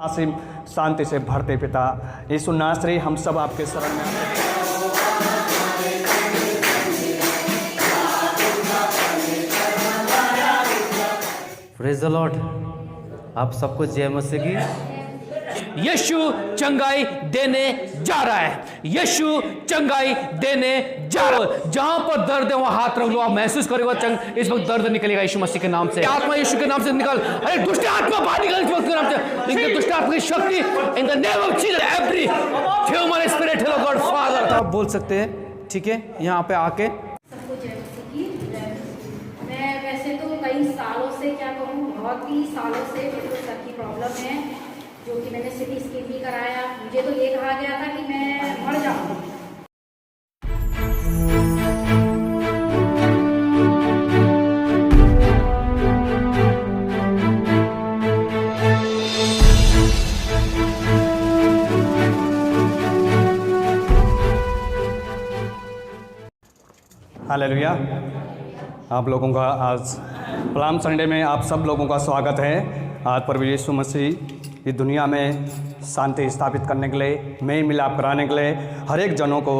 आसिम शांति से भरते पिता यीशु नासरी, हम सब आपके शरण में आते हैं। Praise the Lord. आप सबको जय मसीह की। यीशु चंगाई देने जा रहा है। यीशु चंगाई देने जा रहा है। जहां पर दर्द है वहां हाथ रख लो, आप महसूस करेगा चंग इस वक्त दर्द निकलेगा यीशु मसीह के नाम से। आत्मा यीशु के नाम से निकल, अरे दुष्ट आत्मा बाहर निकल इस वक्त के नाम से। इनके दुष्ट आत्मा की शक्ति इन the name of Jesus, every human spirit, hello God father. आप बोल सकते हैं, ठीक है, यहाँ पे आके। सबको जय मसीह की। मैं वैसे तो कई सालों से, क्या कहूँ, बहुत ही सालों से मेरे को सर की प्रॉब्लम है, जो कि मैंने सिटी स्कैन भी कराया। मुझे तो ये कहा गया था कि मैं मर जाऊंगी। हालेलुया। आप लोगों का आज पलाम संडे में आप सब लोगों का स्वागत है। आज प्रभु यीशु मसीह इस दुनिया में शांति स्थापित करने के लिए, मेल मिलाप कराने के लिए, हर एक जनों को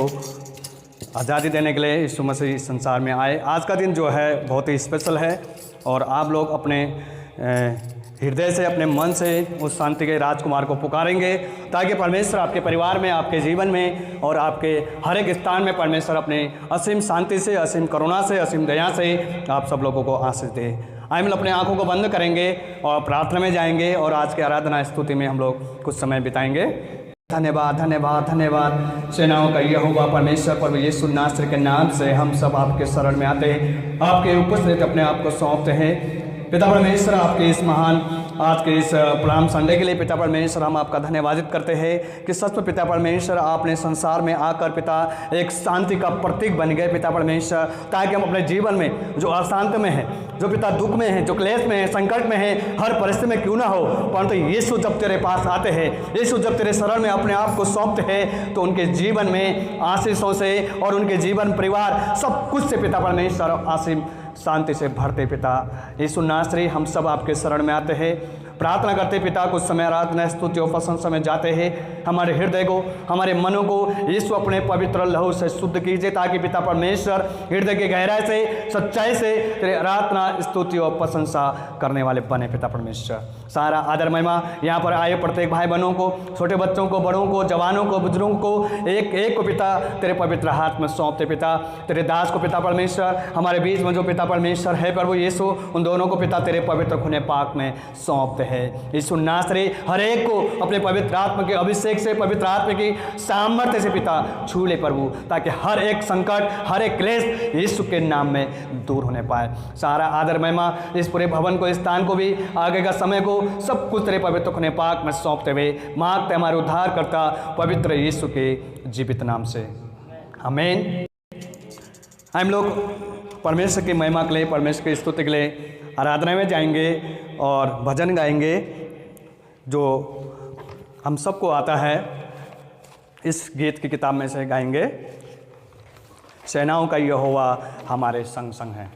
आज़ादी देने के लिए यीशु मसीह संसार में आए। आज का दिन जो है बहुत ही स्पेशल है और आप लोग अपने हृदय से, अपने मन से उस शांति के राजकुमार को पुकारेंगे, ताकि परमेश्वर आपके परिवार में, आपके जीवन में और आपके हर एक स्थान में परमेश्वर अपने असीम शांति से, असीम करुणा से, असीम दया से आप सब लोगों को आशीष दे। हम लोग अपने आंखों को बंद करेंगे और प्रार्थना में जाएंगे और आज की आराधना स्तुति में हम लोग कुछ समय बिताएंगे। धन्यवाद, धन्यवाद, धन्यवाद। सेनाओं का यहोवा परमेश्वर प्रभु यीशु नासरी के नाम से हम सब आपके शरण में आते हैं, आपके उपस्थित अपने आप को सौंपते हैं। पिता परमेश्वर, आपके इस महान आज के इस पलाम संडे के लिए पिता परमेश्वर हम आपका धन्यवादित करते हैं कि सच में पिता परमेश्वर आपने संसार में आकर पिता एक शांति का प्रतीक बन गए पिता परमेश्वर, ताकि हम अपने जीवन में जो अशांत में है, जो पिता दुख में है, जो क्लेश में है, संकट में है, हर परिस्थिति में क्यों ना हो, परंतु यीशु जब तेरे पास आते हैं, यीशु जब तेरे शरण में अपने आप को सौंपते हैं, तो उनके जीवन में आशीषों से और उनके जीवन परिवार सब कुछ से पिता परमेश्वर आसीम शांति से भरते पिता यीशु नासरी, हम सब आपके शरण में आते हैं, प्रार्थना करते पिता। कुछ समय आराधना स्तुति और प्रशंसा में जाते हैं। हमारे हृदय को, हमारे मनों को यीशु अपने पवित्र लहू से शुद्ध कीजिए, ताकि पिता परमेश्वर हृदय की गहराई से, सच्चाई से तेरे आराधना स्तुति और प्रशंसा करने वाले बने पिता परमेश्वर। सारा आदर महिमा यहाँ पर आए प्रत्येक भाई बहनों को, छोटे बच्चों को, बड़ों को, जवानों को, बुजुर्गों को, एक एक को पिता तेरे पवित्र हाथ में सौंपते पिता। तेरे दास को पिता परमेश्वर, हमारे बीच में जो पिता परमेश्वर है प्रभु यीशु, उन दोनों को पिता तेरे पवित्र खुने पाक में सौंपते हैं। यीशु नासरी हर एक को अपने पवित्र आत्मा के अभिषेक से, पवित्र आत्मा की सामर्थ्य से पिता छू ले प्रभु, ताकि हर एक संकट, हर एक क्लेश यीशु के नाम में दूर होने पाए। सारा आदर महिमा इस पूरे भवन को, स्थान को भी, आगे का समय को, सब कुछ तेरे पवित्र खुने पाक में सौंपते हुए मांगते हमारे उद्धार करता पवित्र यीशु के जीवित नाम से, आमीन। हम लोग परमेश्वर की महिमा के लिए, परमेश्वर की स्तुति के लिए आराधना में जाएंगे और भजन गाएंगे जो हम सबको आता है। इस गीत की किताब में से गाएंगे, सेनाओं का यहोवा हमारे संग संग है।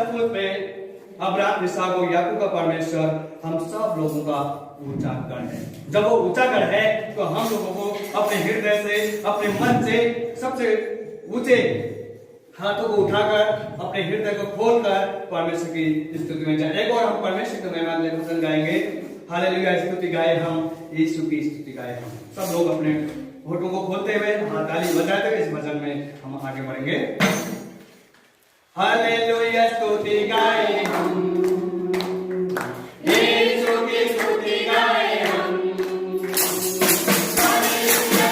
सचमुच में अब्राहम इसहाक और याकूब का परमेश्वर हम सब लोगों का ऊंचा गढ़ है। जब वो ऊंचा गढ़ है तो हम लोगों को अपने हृदय से, अपने मन से सबसे ऊंचे हाथों को उठाकर, अपने हृदय को खोलकर परमेश्वर की स्तुति में जाए। एक और हम परमेश्वर के महिमा में भजन गाएंगे। हालेलुया, स्तुति गाए हम, यीशु की स्तुति गाए हम। सब लोग अपने होठों को खोलते हुए, ताली बजाते हुए इस भजन में हम आगे बढ़ेंगे। हालेलुया, स्तुति गाए हम, यीशु की स्तुति गाए हम। Hallelujah,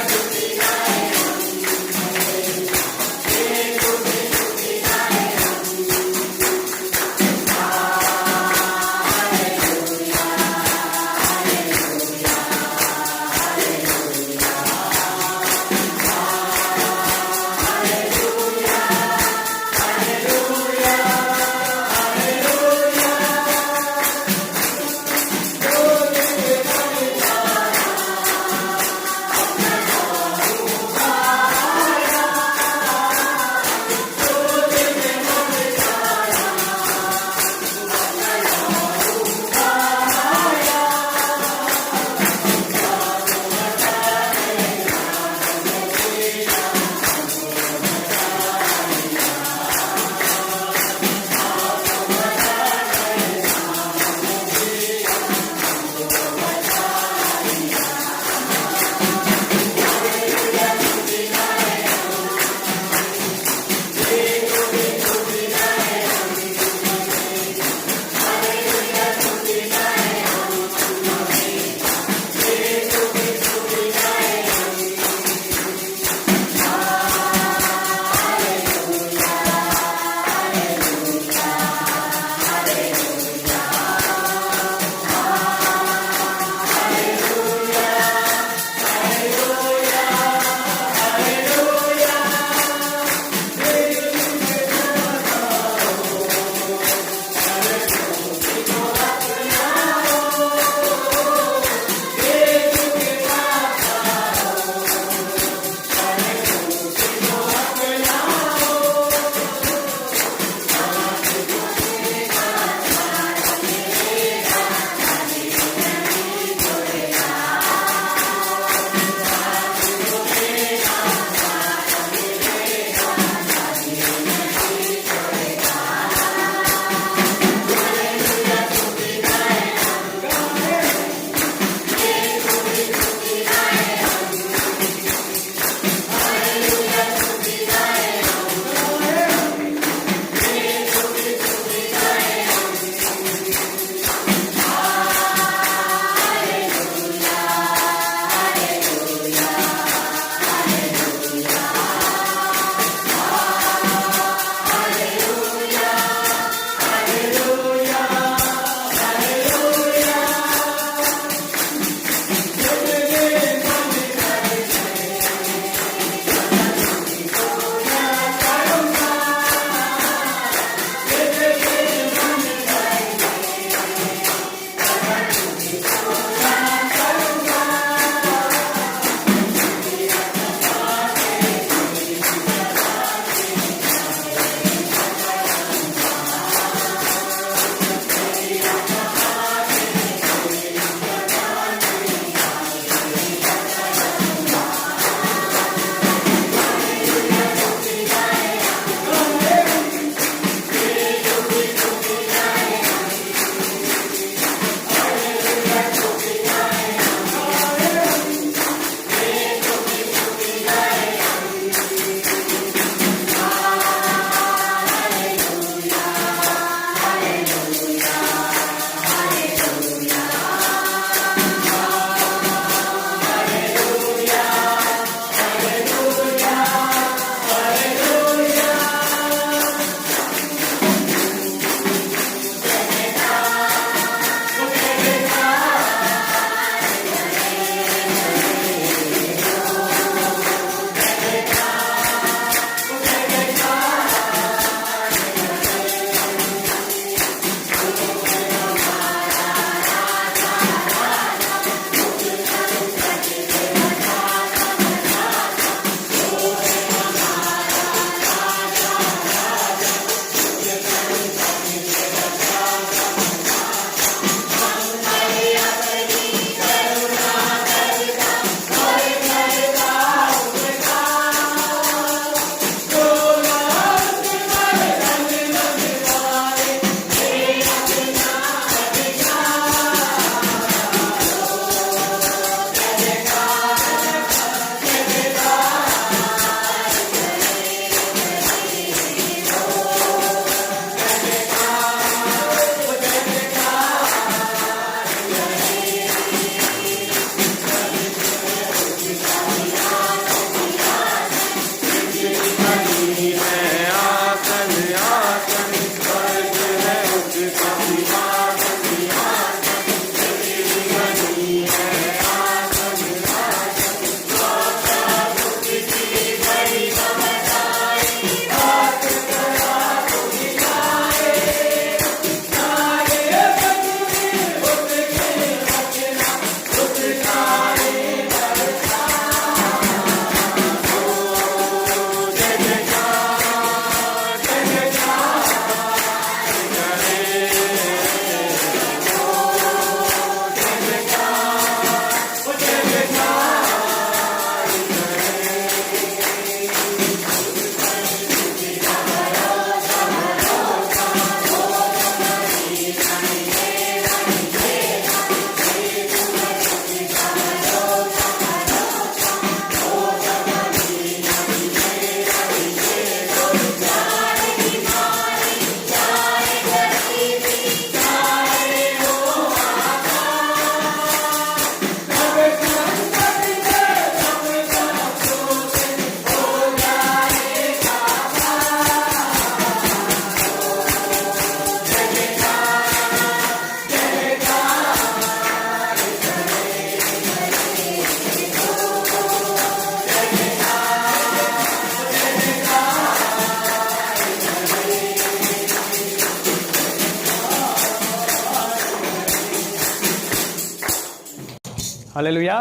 hallelujah.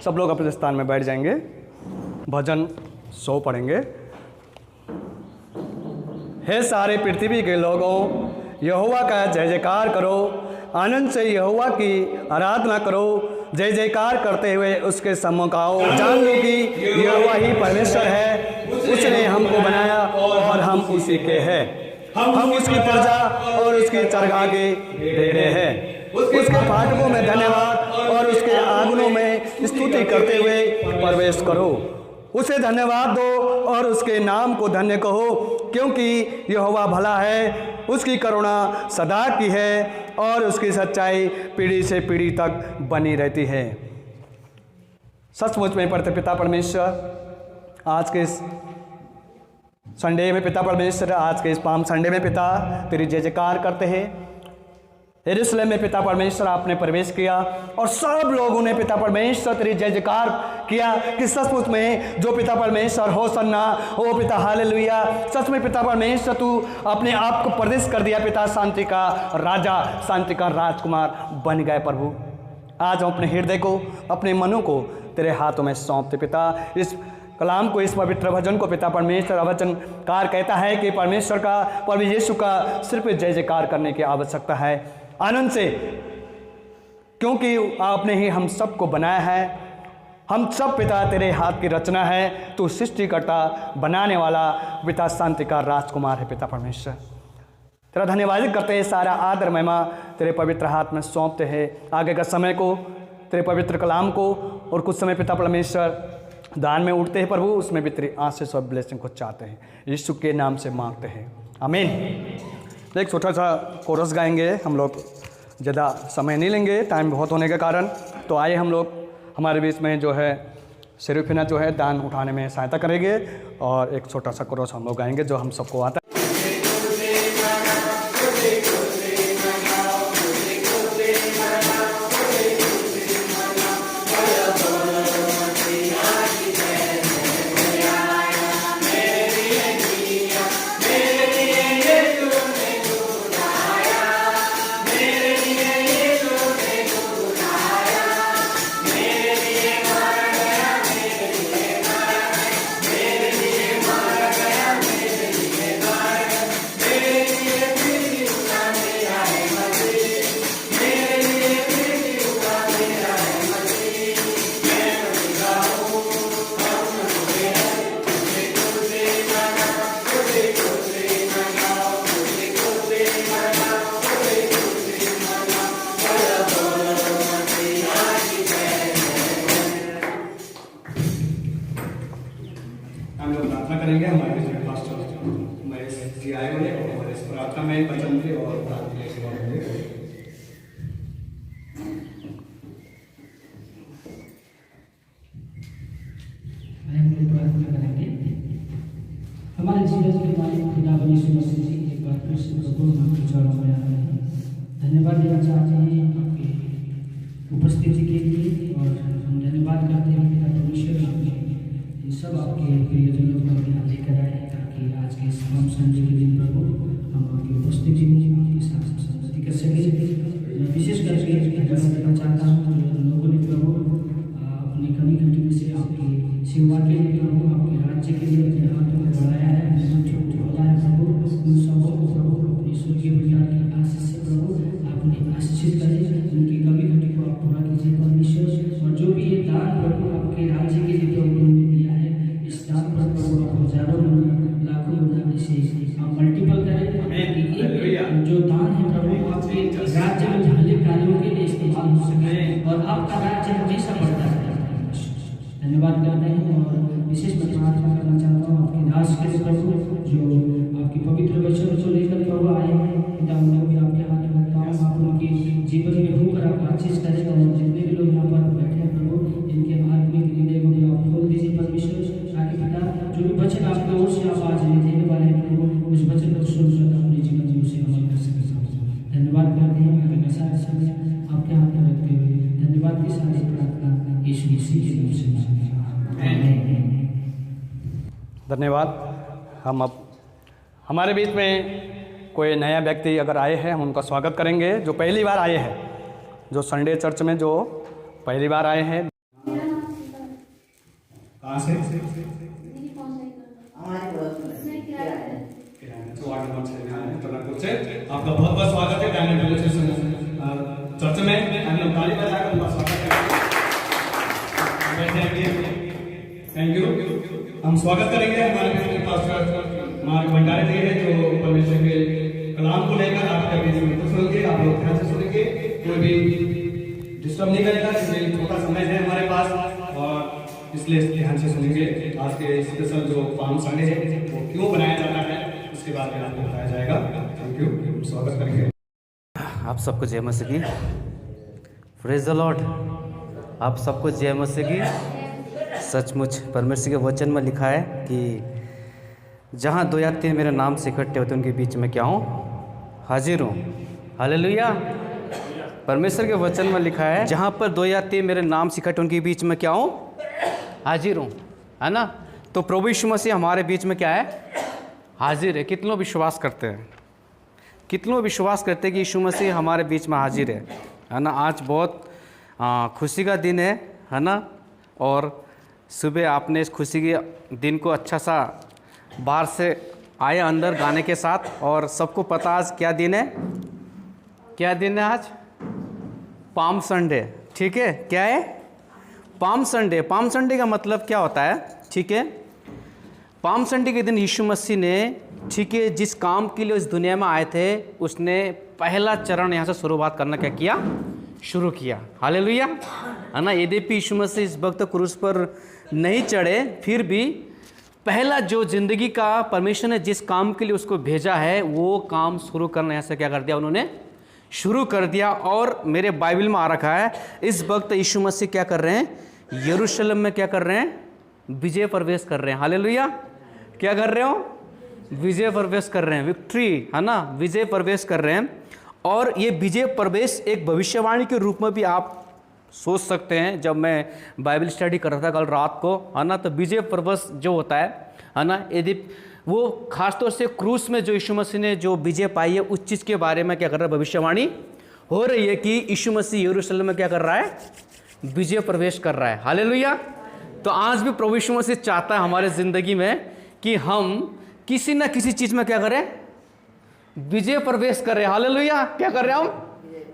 सब लोग अपने स्थान में बैठ जाएंगे, भजन 100 पढ़ेंगे। हे सारे पृथ्वी के लोगों, यहोवा का जय जयकार करो, आनंद से यहोवा की आराधना करो, जय जयकार करते हुए उसके सम्मुख आओ। जान लो कि यहोवा ही परमेश्वर है, उसने हमको बनाया और हम उसी के हैं। हम उसकी प्रजा और उसकी चरगाह के भेड़े हैं। उसके फाटकों में धन्यवाद और उसके आंगनों में स्तुति करते हुए प्रवेश करो। उसे धन्यवाद दो और उसके नाम को धन्य कहो, क्योंकि यहोवा भला है, उसकी करुणा सदा की है और उसकी सच्चाई पीढ़ी से पीढ़ी तक बनी रहती है। सचमुच में परम पिता परमेश्वर, आज के इस संडे में पिता परमेश्वर, आज के इस पाम संडे में पिता तेरी जय जयकार करते हैं। यरूशलेम में पिता परमेश्वर आपने प्रवेश किया और सब लोगों ने पिता परमेश्वर तेरी जय जयकार किया कि सचमुच में जो पिता परमेश्वर हो सन्ना हो पिता, हालेलुया। सच में पिता परमेश्वर तू अपने आप को प्रदेश कर दिया पिता, शांति का राजा, शांति का राजकुमार बन गए प्रभु। आज हम अपने हृदय को, अपने मनों को तेरे हाथों में सौंपते पिता। इस कलाम को, इस पवित्र भजन को पिता परमेश्वर, वचनकार कहता है कि परमेश्वर का, प्रभु यीशु का सिर्फ जय जयकार करने की आवश्यकता है, आनंद से, क्योंकि आपने ही हम सबको बनाया है। हम सब पिता तेरे हाथ की रचना है। तू सृष्टिकर्ता, बनाने वाला पिता, शांति का राजकुमार है पिता परमेश्वर। तेरा धन्यवाद करते हैं, सारा आदर महिमा तेरे पवित्र हाथ में सौंपते हैं। आगे का समय को, तेरे पवित्र कलाम को, और कुछ समय पिता परमेश्वर दान में उठते हैं प्रभु, उसमें भी तेरी आशीष और ब्लेसिंग को चाहते हैं। यीशु के नाम से मांगते हैं, आमीन। एक छोटा सा कोरस गाएंगे हम लोग, ज़्यादा समय नहीं लेंगे टाइम बहुत होने के कारण। तो आइए हम लोग, हमारे बीच में जो है सिरुफिना जो है दान उठाने में सहायता करेंगे, और एक छोटा सा कोरस हम लोग गाएंगे जो हम सबको आता है। करेंगे। हमारे बीच में पास्टर महेश जी आए हुए हैं और इस प्रार्थना में वचन के और प्रार्थना के सेवा होंगे। प्रार्थना करेंगे। हमारे जीवन के मालिक खुदा यीशु मसीह जी, एक बार फिर से प्रभु आपके चरणों में आ रहे हैं। धन्यवाद देना चाहते हैं आपकी उपस्थिति के लिए, और हम धन्यवाद करते हैं पिता परमेश्वर, आपने इन सब आपके प्रियजनों को अपने यहाँ लेकर आए ताकि आज के इस पाम संडे के दिन प्रभु हम आपकी उपस्थिति में आपके साथ संगति कर सकें। मैं विशेष करके धन्यवाद देना चाहता हूँ लोगों ने प्रभु अपनी कमी घटी में से आपकी सेवा के लिए प्रभु, आपके राज्य के लिए अपने हाथों में बढ़ाया है, जो बोला है प्रभु, उन सबों को प्रभु अपनी स्वर्गीय पिता की आशीष से प्रभु आपने आशीषित करें। उनकी कमी घटी को आप पूरा कीजिए परमेश्वर, और जो भी ये दान प्रभु आपके राज्य के लिए प्रभु उन्होंने दिया है, इस दान पर प्रभु आप हजारों लाखों से आप मल्टीपल करें। जो दान है प्रभु आपके राज्य में भले कार्यों के लिए इस्तेमाल हो सके, और आपका राज्य हमेशा बढ़ता है। धन्यवाद करते हैं, और विशेष मैं प्रार्थना करना चाहता हूँ आपके दास के लिए प्रभु, जो आपकी पवित्र वचन को लेकर प्रभु आए हैं। पिता उन्हें भी आपके हाथ में रखता हूँ, आप उनके जीवन में होकर आप बातचीत करें, और जितने भी लोग यहाँ पर बैठे हैं प्रभु, इनके आत्मिक हृदय को भी आप खोल दीजिए परमेश्वर, ताकि पिता जो भी वचन आपकी ओर से आप आज देने वाले हैं प्रभु, उस वचन को सुनकर अपने जीवन में उसे अमल कर सके। धन्यवाद करते हैं, आगे सारे समय आपके हाथ में रखते हुए धन्यवाद की सारी प्रार्थना यीशु मसीह के नाम से मांगते हैं। धन्यवाद। हम अब हमारे बीच में कोई नया व्यक्ति अगर आए हैं, हम उनका स्वागत करेंगे। जो पहली बार आए हैं, जो संडे चर्च में जो पहली बार आए हैं? कहाँ से? तो वार्ड नंबर 6 में आए हैं टोरंटो से। आपका बहुत बहुत स्वागत है डायमंड चर्च में। हम लोग ताली बजाकर उनका स्वागत करेंगे। Thank you. हम स्वागत करेंगे हमारे पास्टर मार्क भंडारे जी है जो परमेश्वर के कलाम को लेकर आपके बीच में सुनेंगे। आप लोग ध्यान से सुनेंगे, कोई भी डिस्टर्ब नहीं करेगा क्योंकि छोटा समय है हमारे पास और इसलिए ध्यान से सुनेंगे। आज के स्पेशल जो पाम संडे है वो क्यों बनाया जाता है उसके बारे में आपको बताया जाएगा। Thank you. स्वागत करेंगे। आप सबको जय मसीह की। Praise the Lord. आप सबको जय मसीह की। सचमुच परमेश्वर के वचन में लिखा है कि जहाँ 2 या 3 मेरे नाम से इकट्ठे होते उनके बीच में क्या हूँ? हाजिर हूँ। हालेलुया। परमेश्वर के वचन में लिखा है जहाँ पर 2 या 3 मेरे नाम से इकट्ठे उनके बीच में क्या हूँ? हाजिर हूँ, है ना। तो प्रभु यीशु मसीह हमारे बीच में क्या है? हाजिर है। कितनों विश्वास करते हैं? कितनों विश्वास करते हैं कि यीशु मसीह हमारे बीच में हाजिर है ना। आज बहुत खुशी का दिन है ना। और सुबह आपने इस खुशी के दिन को अच्छा सा बाहर से आए अंदर गाने के साथ। और सबको पता आज क्या दिन है? क्या दिन है आज? Palm Sunday. ठीक है, क्या है? Palm Sunday. पाम संडे का मतलब क्या होता है? ठीक है, पाम संडे के दिन यीशु मसीह ने, ठीक है, जिस काम के लिए इस दुनिया में आए थे उसने पहला चरण यहाँ से शुरुआत करना क्या किया? शुरू किया। हालेलुया, है ना। यद्यपि यीशु मसीह इस वक्त क्रूस पर नहीं चढ़े, फिर भी पहला जो ज़िंदगी का परमेश्वर ने जिस काम के लिए उसको भेजा है वो काम शुरू करना यहाँ से क्या कर दिया? उन्होंने शुरू कर दिया। और मेरे बाइबल में आ रखा है इस वक्त यीशु मसीह क्या कर रहे हैं? यरूशलेम में क्या कर रहे हैं? विजय प्रवेश कर रहे हैं। हालेलुया। क्या कर रहे हो? विजय प्रवेश कर रहे हैं। विक्ट्री, है ना। विजय प्रवेश कर रहे हैं। और ये विजय प्रवेश एक भविष्यवाणी के रूप में भी आप सोच सकते हैं। जब मैं बाइबल स्टडी कर रहा था कल रात को, है ना, तो विजय प्रवेश जो होता है ना, यदि वो खासतौर से क्रूस में जो यीशु मसीह ने जो विजय पाई है उस चीज़ के बारे में क्या कर रहा है? भविष्यवाणी हो रही है कि यीशु मसीह यरूशलेम में क्या कर रहा है? विजय प्रवेश कर रहा है। हालेलुया। तो आज भी प्रभु यीशु मसीह चाहता है हमारे ज़िंदगी में कि हम किसी न किसी चीज़ में क्या करें? विजय प्रवेश करें। हालेलुया। क्या कर रहे हैं हम?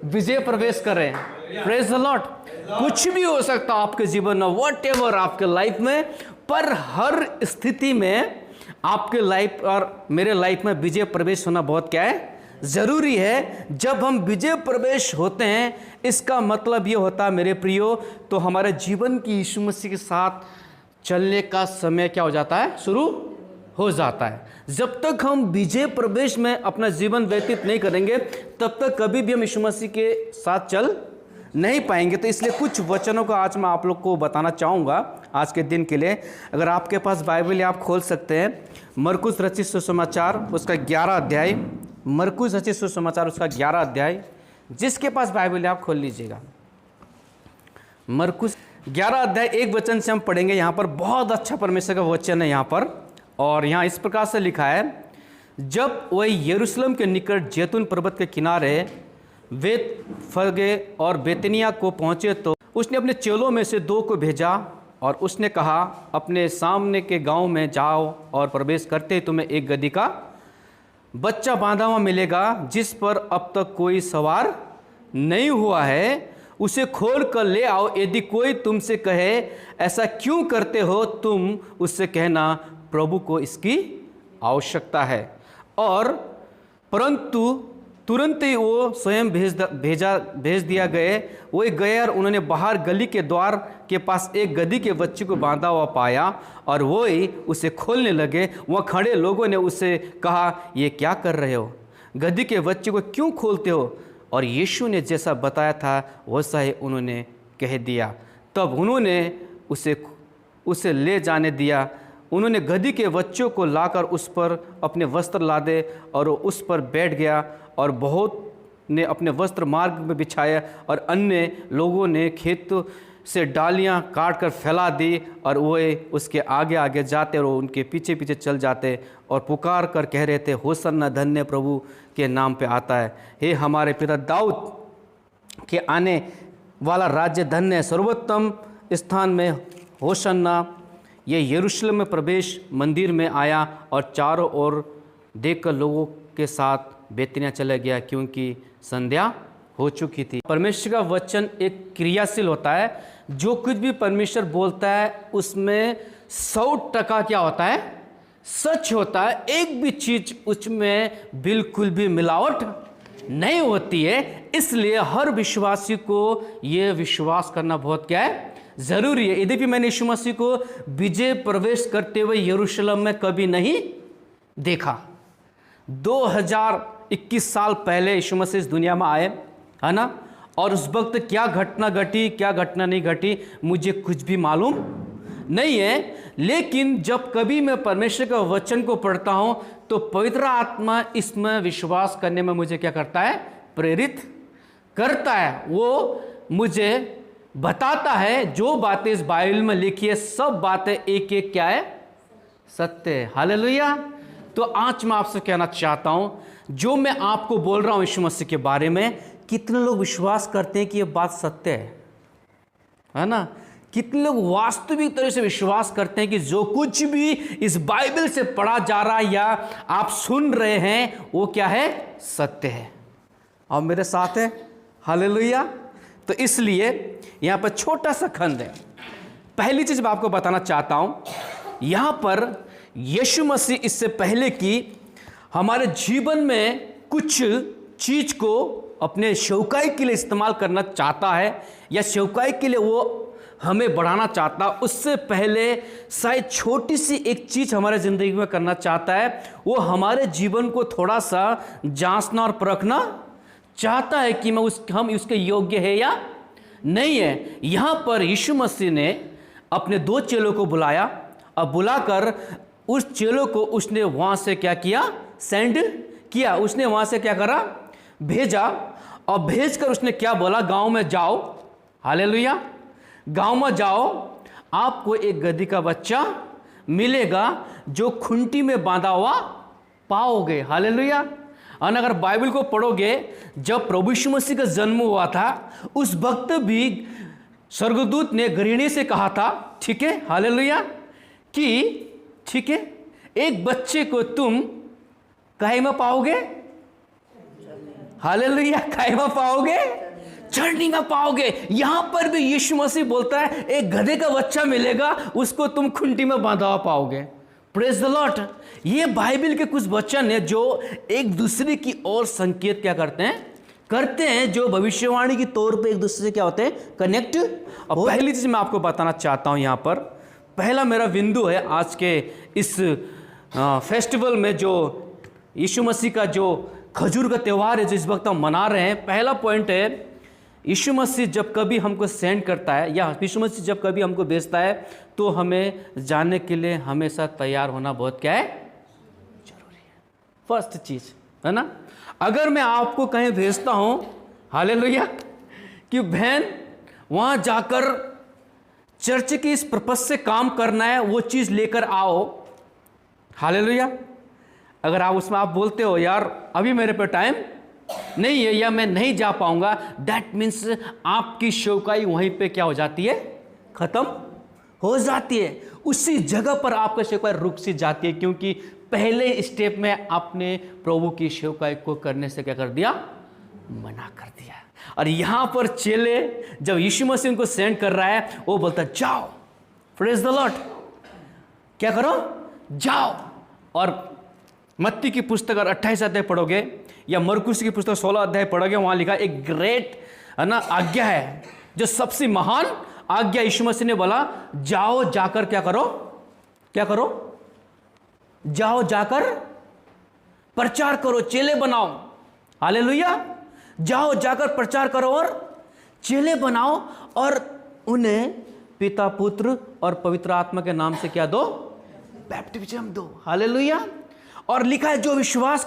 विजय प्रवेश करें। Praise the Lord. कुछ भी हो सकता है आपके जीवन में, वॉट एवर आपके लाइफ में, पर हर स्थिति में आपके लाइफ और मेरे लाइफ में विजय प्रवेश होना बहुत क्या है? ज़रूरी है। जब हम विजय प्रवेश होते हैं इसका मतलब ये होता है मेरे प्रियो, तो हमारे जीवन की यीशु मसीह के साथ चलने का समय क्या हो जाता है? शुरू हो जाता है। जब तक हम विजय प्रवेश में अपना जीवन व्यतीत नहीं करेंगे तब तक कभी भी हम यीशु मसीह के साथ चल नहीं पाएंगे। तो इसलिए कुछ वचनों को आज मैं आप लोग को बताना चाहूँगा आज के दिन के लिए। अगर आपके पास बाइबल है आप खोल सकते हैं मरकुस रचित सुसमाचार उसका 11 अध्याय। मरकुस रचित सुसमाचार उसका 11 अध्याय। जिसके पास बाइबल है आप खोल लीजिएगा। मरकुस 11 अध्याय 1 वचन से हम पढ़ेंगे। यहाँ पर बहुत अच्छा परमेश्वर का वचन है यहाँ पर। और यहाँ इस प्रकार से लिखा है, जब वह यरूशलेम के निकट जैतून पर्वत के किनारे बेतफगे और बेतनिया को पहुँचे तो उसने अपने चेलों में से 2 को भेजा और उसने कहा, अपने सामने के गांव में जाओ और प्रवेश करते ही तुम्हें एक गदही का बच्चा बांधा हुआ मिलेगा जिस पर अब तक कोई सवार नहीं हुआ है। उसे खोल कर ले आओ। यदि कोई तुमसे कहे ऐसा क्यों करते हो, तुम उससे कहना प्रभु को इसकी आवश्यकता है। और परंतु तुरंत ही वो स्वयं भेज दिया गए। वो गए और उन्होंने बाहर गली के द्वार के पास एक गदही के बच्चे को बांधा हुआ पाया और वो ही उसे खोलने लगे। वहाँ खड़े लोगों ने उससे कहा, ये क्या कर रहे हो? गदही के बच्चे को क्यों खोलते हो? और यीशु ने जैसा बताया था वैसा ही उन्होंने कह दिया। तब उन्होंने उसे ले जाने दिया। उन्होंने गदही के बच्चों को लाकर उस पर अपने वस्त्र लादे और वो उस पर बैठ गया। और बहुत ने अपने वस्त्र मार्ग में बिछाए और अन्य लोगों ने खेत से डालियां काट कर फैला दी और वो उसके आगे आगे जाते और उनके पीछे पीछे चल जाते और पुकार कर कह रहे थे, होसन्ना धन्य प्रभु के नाम पे आता है। हे हमारे पिता दाऊद के आने वाला राज्य धन्य है। सर्वोत्तम स्थान में होशन्ना। ये यरूशलेम में प्रवेश मंदिर में आया और चारों ओर देखकर लोगों के साथ बेतनिया चला गया, क्योंकि संध्या हो चुकी थी। परमेश्वर का वचन एक क्रियाशील होता है। जो कुछ भी परमेश्वर बोलता है उसमें 100% क्या होता है? सच होता है। एक भी चीज उसमें बिल्कुल भी मिलावट नहीं होती है। इसलिए हर विश्वासी को यह विश्वास करना बहुत क्या है? जरूरी है। यद्यपि मैंने यीशु मसीह को विजय प्रवेश करते हुए यरूशलेम में कभी नहीं देखा। 2021 साल पहले यीशु मसीह इस दुनिया में आए, है ना, और उस वक्त क्या घटना घटी, क्या घटना नहीं घटी, मुझे कुछ भी मालूम नहीं है। लेकिन जब कभी मैं परमेश्वर का वचन को पढ़ता हूं तो पवित्र आत्मा इसमें विश्वास करने में मुझे क्या करता है? प्रेरित करता है। वो मुझे बताता है जो बातें इस बाइबल में लिखी है, सब बातें एक एक क्या है? सत्य है। हालेलुया। तो आज मैं आपसे कहना चाहता हूं, जो मैं आपको बोल रहा हूं यीशु मसीह के बारे में, कितने लोग विश्वास करते हैं कि यह बात सत्य है ना? कितने लोग वास्तविक तरह से विश्वास करते हैं कि जो कुछ भी इस बाइबल से पढ़ा जा रहा है या आप सुन रहे हैं वो क्या है? सत्य है। और मेरे साथ है। हालेलुया। तो इसलिए यहां पर छोटा सा खंड है। पहली चीज मैं आपको बताना चाहता हूं, यहां पर यीशु मसीह इससे पहले कि हमारे जीवन में कुछ चीज को अपने सेवकाई के लिए इस्तेमाल करना चाहता है या सेवकाई के लिए वो हमें बढ़ाना चाहता, उससे पहले शायद छोटी सी एक चीज हमारे जिंदगी में करना चाहता है। वो हमारे जीवन को थोड़ा सा जांचना और परखना चाहता है कि हम उसके योग्य है या नहीं है। यहां पर यीशु मसीह ने अपने 2 चेलों को बुलाया और बुलाकर उस चेलों को उसने वहां से क्या किया? सेंड किया। उसने वहां से क्या करा? भेजा। और भेजकर उसने क्या बोला? गांव में जाओ। हालेलुया। गांव में जाओ, आपको एक गधी का बच्चा मिलेगा जो खुंटी में बांधा हुआ पाओगे। हालेलुया। और अगर बाइबल को पढ़ोगे, जब प्रभु यीशु मसीह का जन्म हुआ था उस वक्त भी स्वर्गदूत ने गृहिणी से कहा था, ठीक है, हालेलुया, कि ठीक है, एक बच्चे को तुम काहे में पाओगे? हालेलुया। काहे में पाओगे? चढ़नी में पाओगे। यहां पर भी यीशु मसीह बोलता है एक गधे का बच्चा मिलेगा, उसको तुम खुंटी में बांधा हुआ पाओगे। Praise the Lord. ये बाइबल के कुछ वचन है जो एक दूसरे की ओर संकेत क्या करते हैं, जो भविष्यवाणी की तौर पे एक दूसरे से क्या होते हैं? कनेक्ट। और पहली चीज मैं आपको बताना चाहता हूं, यहां पर पहला मेरा बिंदु है आज के इस फेस्टिवल में, जो यीशु मसीह का जो खजूर का त्यौहार है जो इस वक्त हम मना रहे हैं। पहला पॉइंट है, यीशु मसीह जब कभी हमको सेंड करता है या यीशु मसीह जब कभी हमको भेजता है तो हमें जाने के लिए हमेशा तैयार होना बहुत क्या है? जरूरी है। फर्स्ट चीज है ना। अगर मैं आपको कहीं भेजता हूं, हालेलुया, कि बहन वहां जाकर चर्च की इस पर्पस से काम करना है, वो चीज लेकर आओ, हालेलुया। अगर आप उसमें आप बोलते हो यार अभी मेरे पे टाइम नहीं है या मैं नहीं जा पाऊंगा, दैट मीन्स आपकी सेवकाई वहीं पे क्या हो जाती है? खत्म हो जाती है। उसी जगह पर आपका सेवकाई रुक सी जाती है, क्योंकि पहले स्टेप में आपने प्रभु की सेवकाई को करने से क्या कर दिया? मना कर दिया। और यहां पर चेले जब यीशु मसीह उनको सेंड कर रहा है, वो बोलता जाओ, प्रेज द लॉर्ड, क्या करो? जाओ। और मत्ती की पुस्तक अगर 28 अध्याय पढ़ोगे या मरकुस की पुस्तक 16 अध्याय पढ़ोगे, वहां लिखा एक ग्रेट है ना आज्ञा है, जो सबसे महान आज्ञा यीशु मसीह ने बोला, जाओ जाकर क्या करो? क्या करो? जाओ जाकर प्रचार करो, चेले बनाओ। हालेलुया। जाओ जाकर प्रचार करो और चेले बनाओ और उन्हें पिता, पुत्र और पवित्र आत्मा के नाम से क्या दो? बैप्टिज्म दो। हालेलुया। और लिखा है जो विश्वास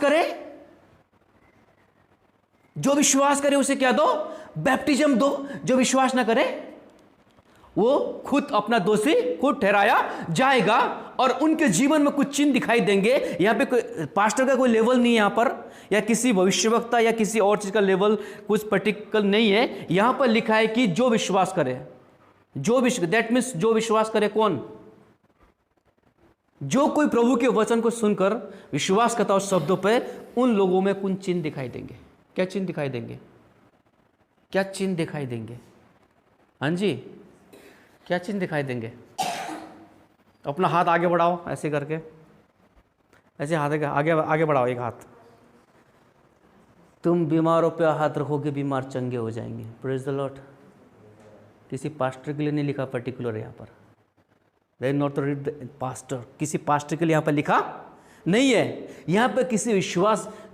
करे उसे क्या दो? बैप्टिज्म दो। जो विश्वास ना करे वो खुद अपना दोषी खुद ठहराया जाएगा और उनके जीवन में कुछ चिन्ह दिखाई देंगे। यहाँ पे कोई पास्टर का कोई लेवल नहीं है यहाँ पर, या किसी भविष्यवक्ता या किसी और चीज का लेवल कुछ पर्टिकुलर नहीं है। यहाँ पर लिखा है कि जो विश्वास करे, दैट मीन्स जो विश्वास करे कौन? जो कोई प्रभु के वचन को सुनकर विश्वास करता है उस शब्दों पे, उन लोगों में कुछ चिन्ह दिखाई देंगे। क्या चिन्ह दिखाई देंगे? क्या चिन्ह दिखाई देंगे? हाँ जी, क्या चिन्ह दिखाई देंगे? अपना हाथ आगे बढ़ाओ, ऐसे करके, ऐसे हाथ आगे आगे बढ़ाओ एक हाथ। तुम बीमारों पे हाथ रखोगे, बीमार चंगे हो जाएंगे। Praise the Lord. किसी पास्टर के लिए नहीं लिखा पर्टिकुलर यहाँ पर, they not read the pastor, किसी पास्टर के लिए यहाँ पर लिखा नहीं है। यहाँ पर किसी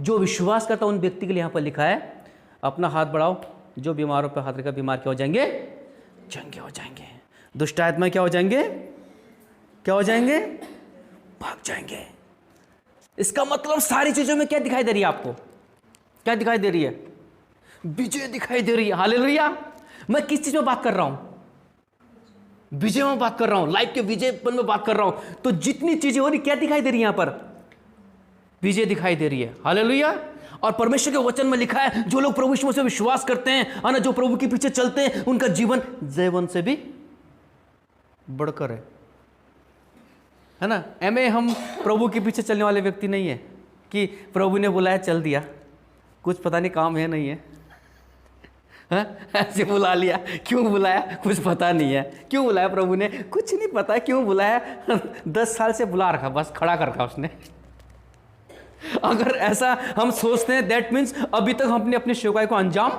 जो विश्वास करता उन व्यक्ति के लिए यहाँ पर लिखा है, अपना हाथ बढ़ाओ, जो बीमारों पर हाथ रखा बीमार क्या हो जाएंगे? चंगे हो जाएंगे। दुष्ट आत्मा क्या हो जाएंगे? क्या हो जाएंगे? भाग जाएंगे। इसका मतलब सारी चीजों में क्या दिखाई दे रही है आपको? क्या दिखाई दे रही है? विजय दिखाई दे रही है। हालेलुया। मैं किस चीज में बात कर रहा हूं? विजय में बात कर रहा हूं, लाइफ के विजयपन में बात कर रहा हूं। तो जितनी चीजें हो रही, क्या दिखाई दे रही है यहां पर? विजय दिखाई दे रही है। हालेलुया। और परमेश्वर के वचन में लिखा है, जो लोग प्रभु यीशु से विश्वास करते हैं और जो प्रभु के पीछे चलते हैं, उनका जीवन जयवन से भी बढ़कर है ना। एमे हम प्रभु के पीछे चलने वाले व्यक्ति नहीं है कि प्रभु ने बुलाया चल दिया, कुछ पता नहीं काम है नहीं है, ऐसे बुला लिया। क्यों बुलाया कुछ पता नहीं है, क्यों बुलाया प्रभु ने कुछ नहीं पता है, क्यों बुलाया 10 साल से बुला रखा, बस खड़ा कर रखा उसने। अगर ऐसा हम सोचते हैं, दैट मीन्स अभी तक हमने अपनी सेवकाई को अंजाम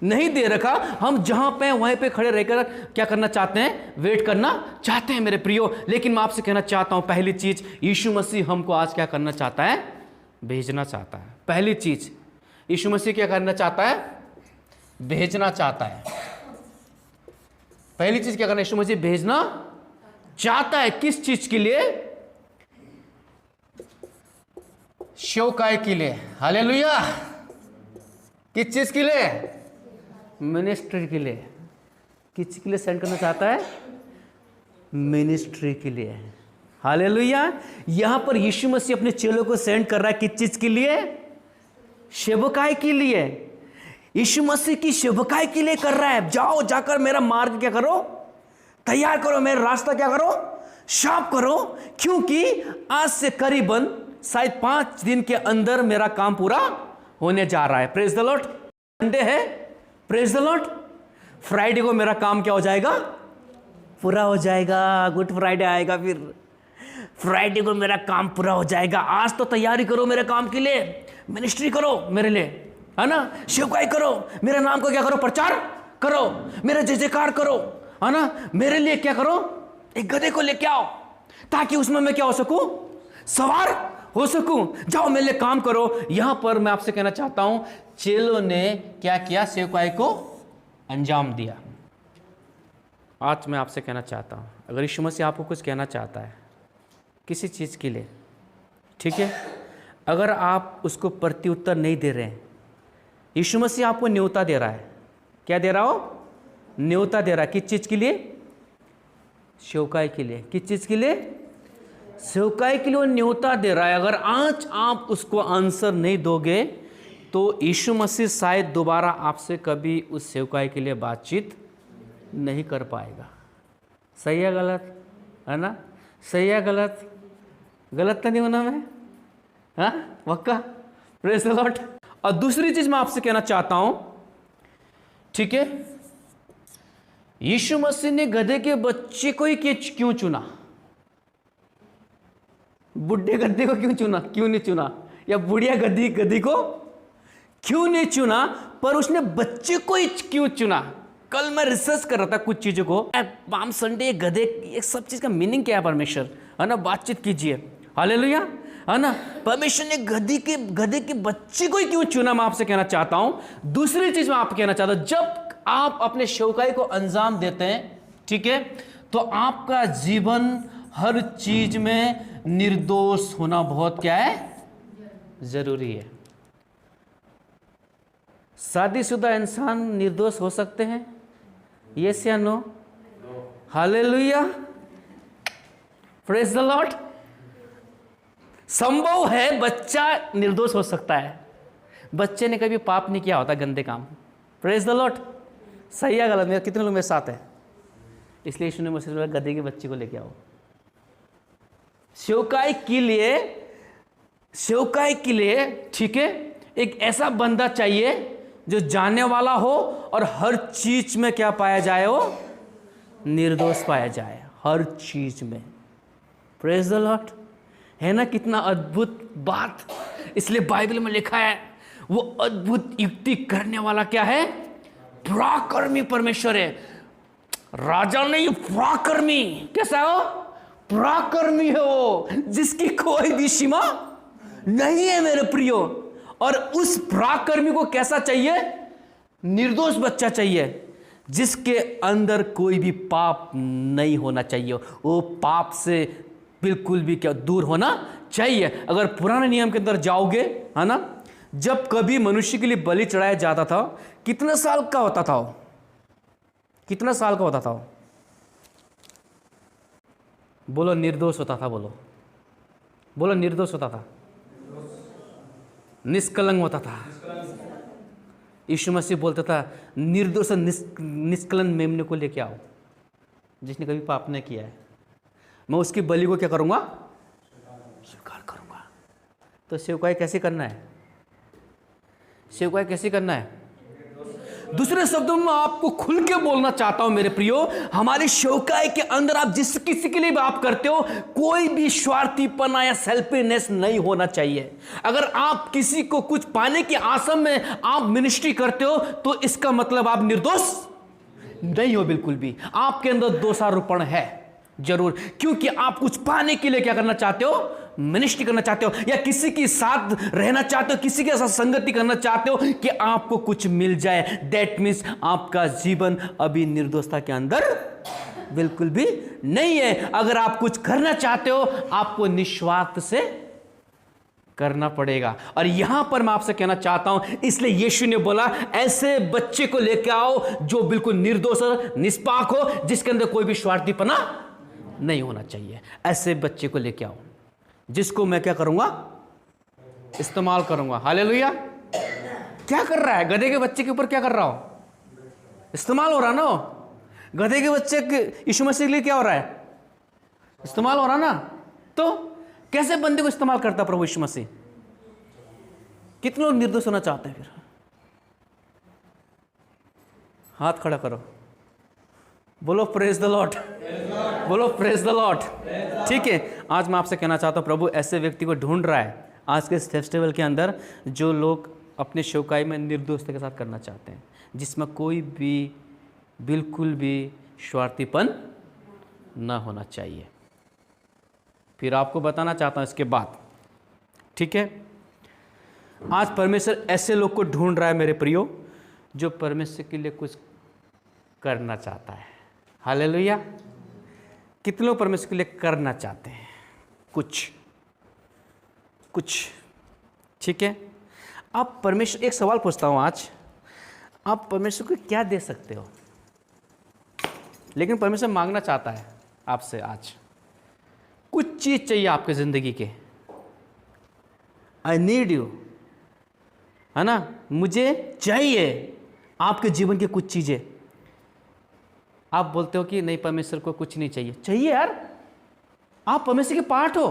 नहीं दे रखा। हम जहां पे वहीं पे खड़े रहकर क्या करना चाहते हैं? वेट करना चाहते हैं मेरे प्रियो। लेकिन मैं आपसे कहना चाहता हूं, पहली चीज, यीशु मसीह हमको आज क्या करना चाहता है? भेजना चाहता है। पहली चीज, यीशु मसीह क्या करना चाहता है? भेजना चाहता है। पहली चीज क्या करना? यीशु मसीह भेजना चाहता है। किस चीज के लिए? सेवकाई के लिए। हालेलुया। किस चीज के लिए? मिनिस्ट्री के लिए। किस चीज के लिए सेंड करना चाहता है? मिनिस्ट्री के लिए। हालेलुया। यहां पर यीशु मसीह अपने चेलों को सेंड कर रहा है। किस चीज के लिए? सेवकाई के लिए। यीशु मसीह की सेवकाई के लिए कर रहा है। जाओ, जाकर मेरा मार्ग क्या करो? तैयार करो, मेरा रास्ता क्या करो? साफ करो। क्योंकि आज से करीबन शायद 5 दिन के अंदर मेरा काम पूरा होने जा रहा है। Praise the Lord. संडे है, प्रेज द लॉर्ड। फ्राइडे को मेरा काम क्या हो जाएगा? पूरा हो जाएगा। गुड फ्राइडे आएगा, फिर फ्राइडे को मेरा काम पूरा हो जाएगा। आज तो तैयारी करो मेरे काम के लिए, मिनिस्ट्री करो मेरे लिए, है ना, सेवकाई करो, मेरे नाम को क्या करो? प्रचार करो, मेरा जय जयकार करो, है ना, मेरे लिए क्या करो? एक गधे को लेके आओ, ताकि उसमें मैं क्या हो सकूं? सवार हो सकूं। जाओ मेरे लिए काम करो। यहां पर मैं आपसे कहना चाहता हूं, चेलों ने क्या किया? सेवकाई को अंजाम दिया। आज मैं आपसे कहना चाहता हूं, अगर यीशु मसीह आपको कुछ कहना चाहता है किसी चीज़ के लिए, ठीक है, अगर आप उसको प्रत्युत्तर नहीं दे रहे हैं, यीशु मसीह आपको न्योता दे रहा है। क्या दे रहा हो? न्योता दे रहा है। किस चीज़ के लिए? सेवकाई के लिए। किस चीज़ के लिए? सेवकाई के लिए वो न्योता दे रहा है। अगर आज आप उसको आंसर नहीं दोगे तो यीशु मसीह शायद दोबारा आपसे कभी उस सेवकाई के लिए बातचीत नहीं कर पाएगा। सही है गलत? है ना? सही है गलत? गलत तो नहीं होना मैं? हाँ, पक्का? Praise the Lord. और दूसरी चीज मैं आपसे कहना चाहता हूं, ठीक है, यीशु मसीह ने गधे के बच्चे को ही क्यों चुना? बुढ़े गधे को क्यों चुना? क्यों नहीं चुना? या बुढ़िया गधी को क्यों नहीं चुना? पर उसने बच्चे को ही क्यों चुना? कल मैं रिसर्च कर रहा था कुछ चीजों को। पाम संडे, गधे, ये सब चीज का मीनिंग क्या है परमेश्वर, है ना, बातचीत कीजिए। हालेलुया, है ना। परमेश्वर ने गधे के बच्चे को ही क्यों चुना? मैं आपसे कहना चाहता हूं। दूसरी चीज मैं आपको कहना चाहता हूं, जब आप अपने सेवकाई को अंजाम देते हैं, ठीक है, तो आपका जीवन हर चीज में निर्दोष होना बहुत क्या है? जरूरी है। शादीशुदा इंसान निर्दोष हो सकते हैं? यस या no? Hallelujah, praise the Lord. संभव है बच्चा निर्दोष हो सकता है, बच्चे ने कभी पाप नहीं किया होता, गंदे काम। Praise the Lord. सही है गलत? मेरे कितने लोग मेरे साथ हैं? इसलिए यीशु ने मुझसे बोला गधे के बच्चे को लेके आओ। सेवकाई के लिए ठीक है, एक ऐसा बंदा चाहिए जो जानने वाला हो और हर चीज में क्या पाया जाए, वो निर्दोष पाया जाए हर चीज में। Praise the Lord. है ना कितना अद्भुत बात। इसलिए बाइबल में लिखा है वो अद्भुत युक्ति करने वाला क्या है? पराक्रमी परमेश्वर है। राजा नहीं, पराक्रमी। कैसा हो? पराक्रमी है वो, जिसकी कोई भी सीमा नहीं है मेरे प्रियो। और उस पराक्रमी को कैसा चाहिए? निर्दोष बच्चा चाहिए, जिसके अंदर कोई भी पाप नहीं होना चाहिए। वो पाप से बिल्कुल भी क्या दूर होना चाहिए। अगर पुराने नियम के अंदर जाओगे, है ना, जब कभी मनुष्य के लिए बलि चढ़ाया जाता था, कितने साल का होता था वो? कितना साल का होता था वो? बोलो निर्दोष होता था। बोलो बोलो निर्दोष होता था, निष्कलंक होता था। यीशु मसीह बोलता था निर्दोष निष्कलंक मेमने को लेके आओ, जिसने कभी पाप नहीं किया है। मैं उसकी बलि को क्या करूंगा? स्वीकार करूंगा। तो सेवकाई कैसे करना है? सेवकाई कैसे करना है? दूसरे शब्दों में आपको खुल के बोलना चाहता हूं मेरे प्रियो, हमारी सेवकाई के अंदर आप जिस किसी के लिए भी आप करते हो, कोई भी स्वार्थीपना या सेल्फिनेस नहीं होना चाहिए। अगर आप किसी को कुछ पाने की आशा में आप मिनिस्ट्री करते हो, तो इसका मतलब आप निर्दोष नहीं हो बिल्कुल भी। आपके अंदर दोषारोपण है जरूर, क्योंकि आप कुछ पाने के लिए क्या करना चाहते हो? मिनिस्ट्री करना चाहते हो, या किसी के साथ रहना चाहते हो, किसी के साथ संगति करना चाहते हो कि आपको कुछ मिल जाए। दैट मीन्स आपका जीवन अभी निर्दोषता के अंदर बिल्कुल भी नहीं है। अगर आप कुछ करना चाहते हो, आपको निस्वार्थ से करना पड़ेगा। और यहां पर मैं आपसे कहना चाहता हूं, इसलिए यीशु ने बोला ऐसे बच्चे को लेकर आओ जो बिल्कुल निर्दोष और निष्पाक हो, जिसके अंदर कोई भी स्वार्थीपना नहीं होना चाहिए। ऐसे बच्चे को लेके आओ, जिसको मैं क्या करूंगा? इस्तेमाल करूंगा। हालेलुया। क्या कर रहा है? गधे के बच्चे के ऊपर क्या कर रहा हो? इस्तेमाल हो रहा ना। गधे के बच्चे के यीशु मसीह के लिए क्या हो रहा है? इस्तेमाल हो रहा ना। तो कैसे बंदे को इस्तेमाल करता प्रभु यीशु मसीह? कितने लोग निर्दोष होना चाहते हैं? फिर हाथ खड़ा करो, बोलो प्रेज द लॉर्ड, बोलो प्रेज द लॉर्ड। ठीक है, आज मैं आपसे कहना चाहता हूं, प्रभु ऐसे व्यक्ति को ढूंढ रहा है आज के इस फेस्टिवल के अंदर, जो लोग अपने सेवकाई में निर्दोषता के साथ करना चाहते हैं, जिसमें कोई भी बिल्कुल भी स्वार्थीपन ना होना चाहिए। फिर आपको बताना चाहता हूं इसके बाद, ठीक है, आज परमेश्वर ऐसे लोग को ढूंढ रहा है मेरे प्रियो, जो परमेश्वर के लिए कुछ करना चाहता है। हालेलुया। कितने लोग परमेश्वर के लिए करना चाहते हैं? कुछ। ठीक है, आप परमेश्वर, एक सवाल पूछता हूं आज, आप परमेश्वर को क्या दे सकते हो? लेकिन परमेश्वर मांगना चाहता है आपसे आज, कुछ चीज चाहिए आपके जिंदगी के। आई नीड यू, है ना, मुझे चाहिए आपके जीवन की कुछ चीजें। आप बोलते हो कि नहीं, परमेश्वर को कुछ नहीं चाहिए। चाहिए यार, आप परमेश्वर के पार्ट हो,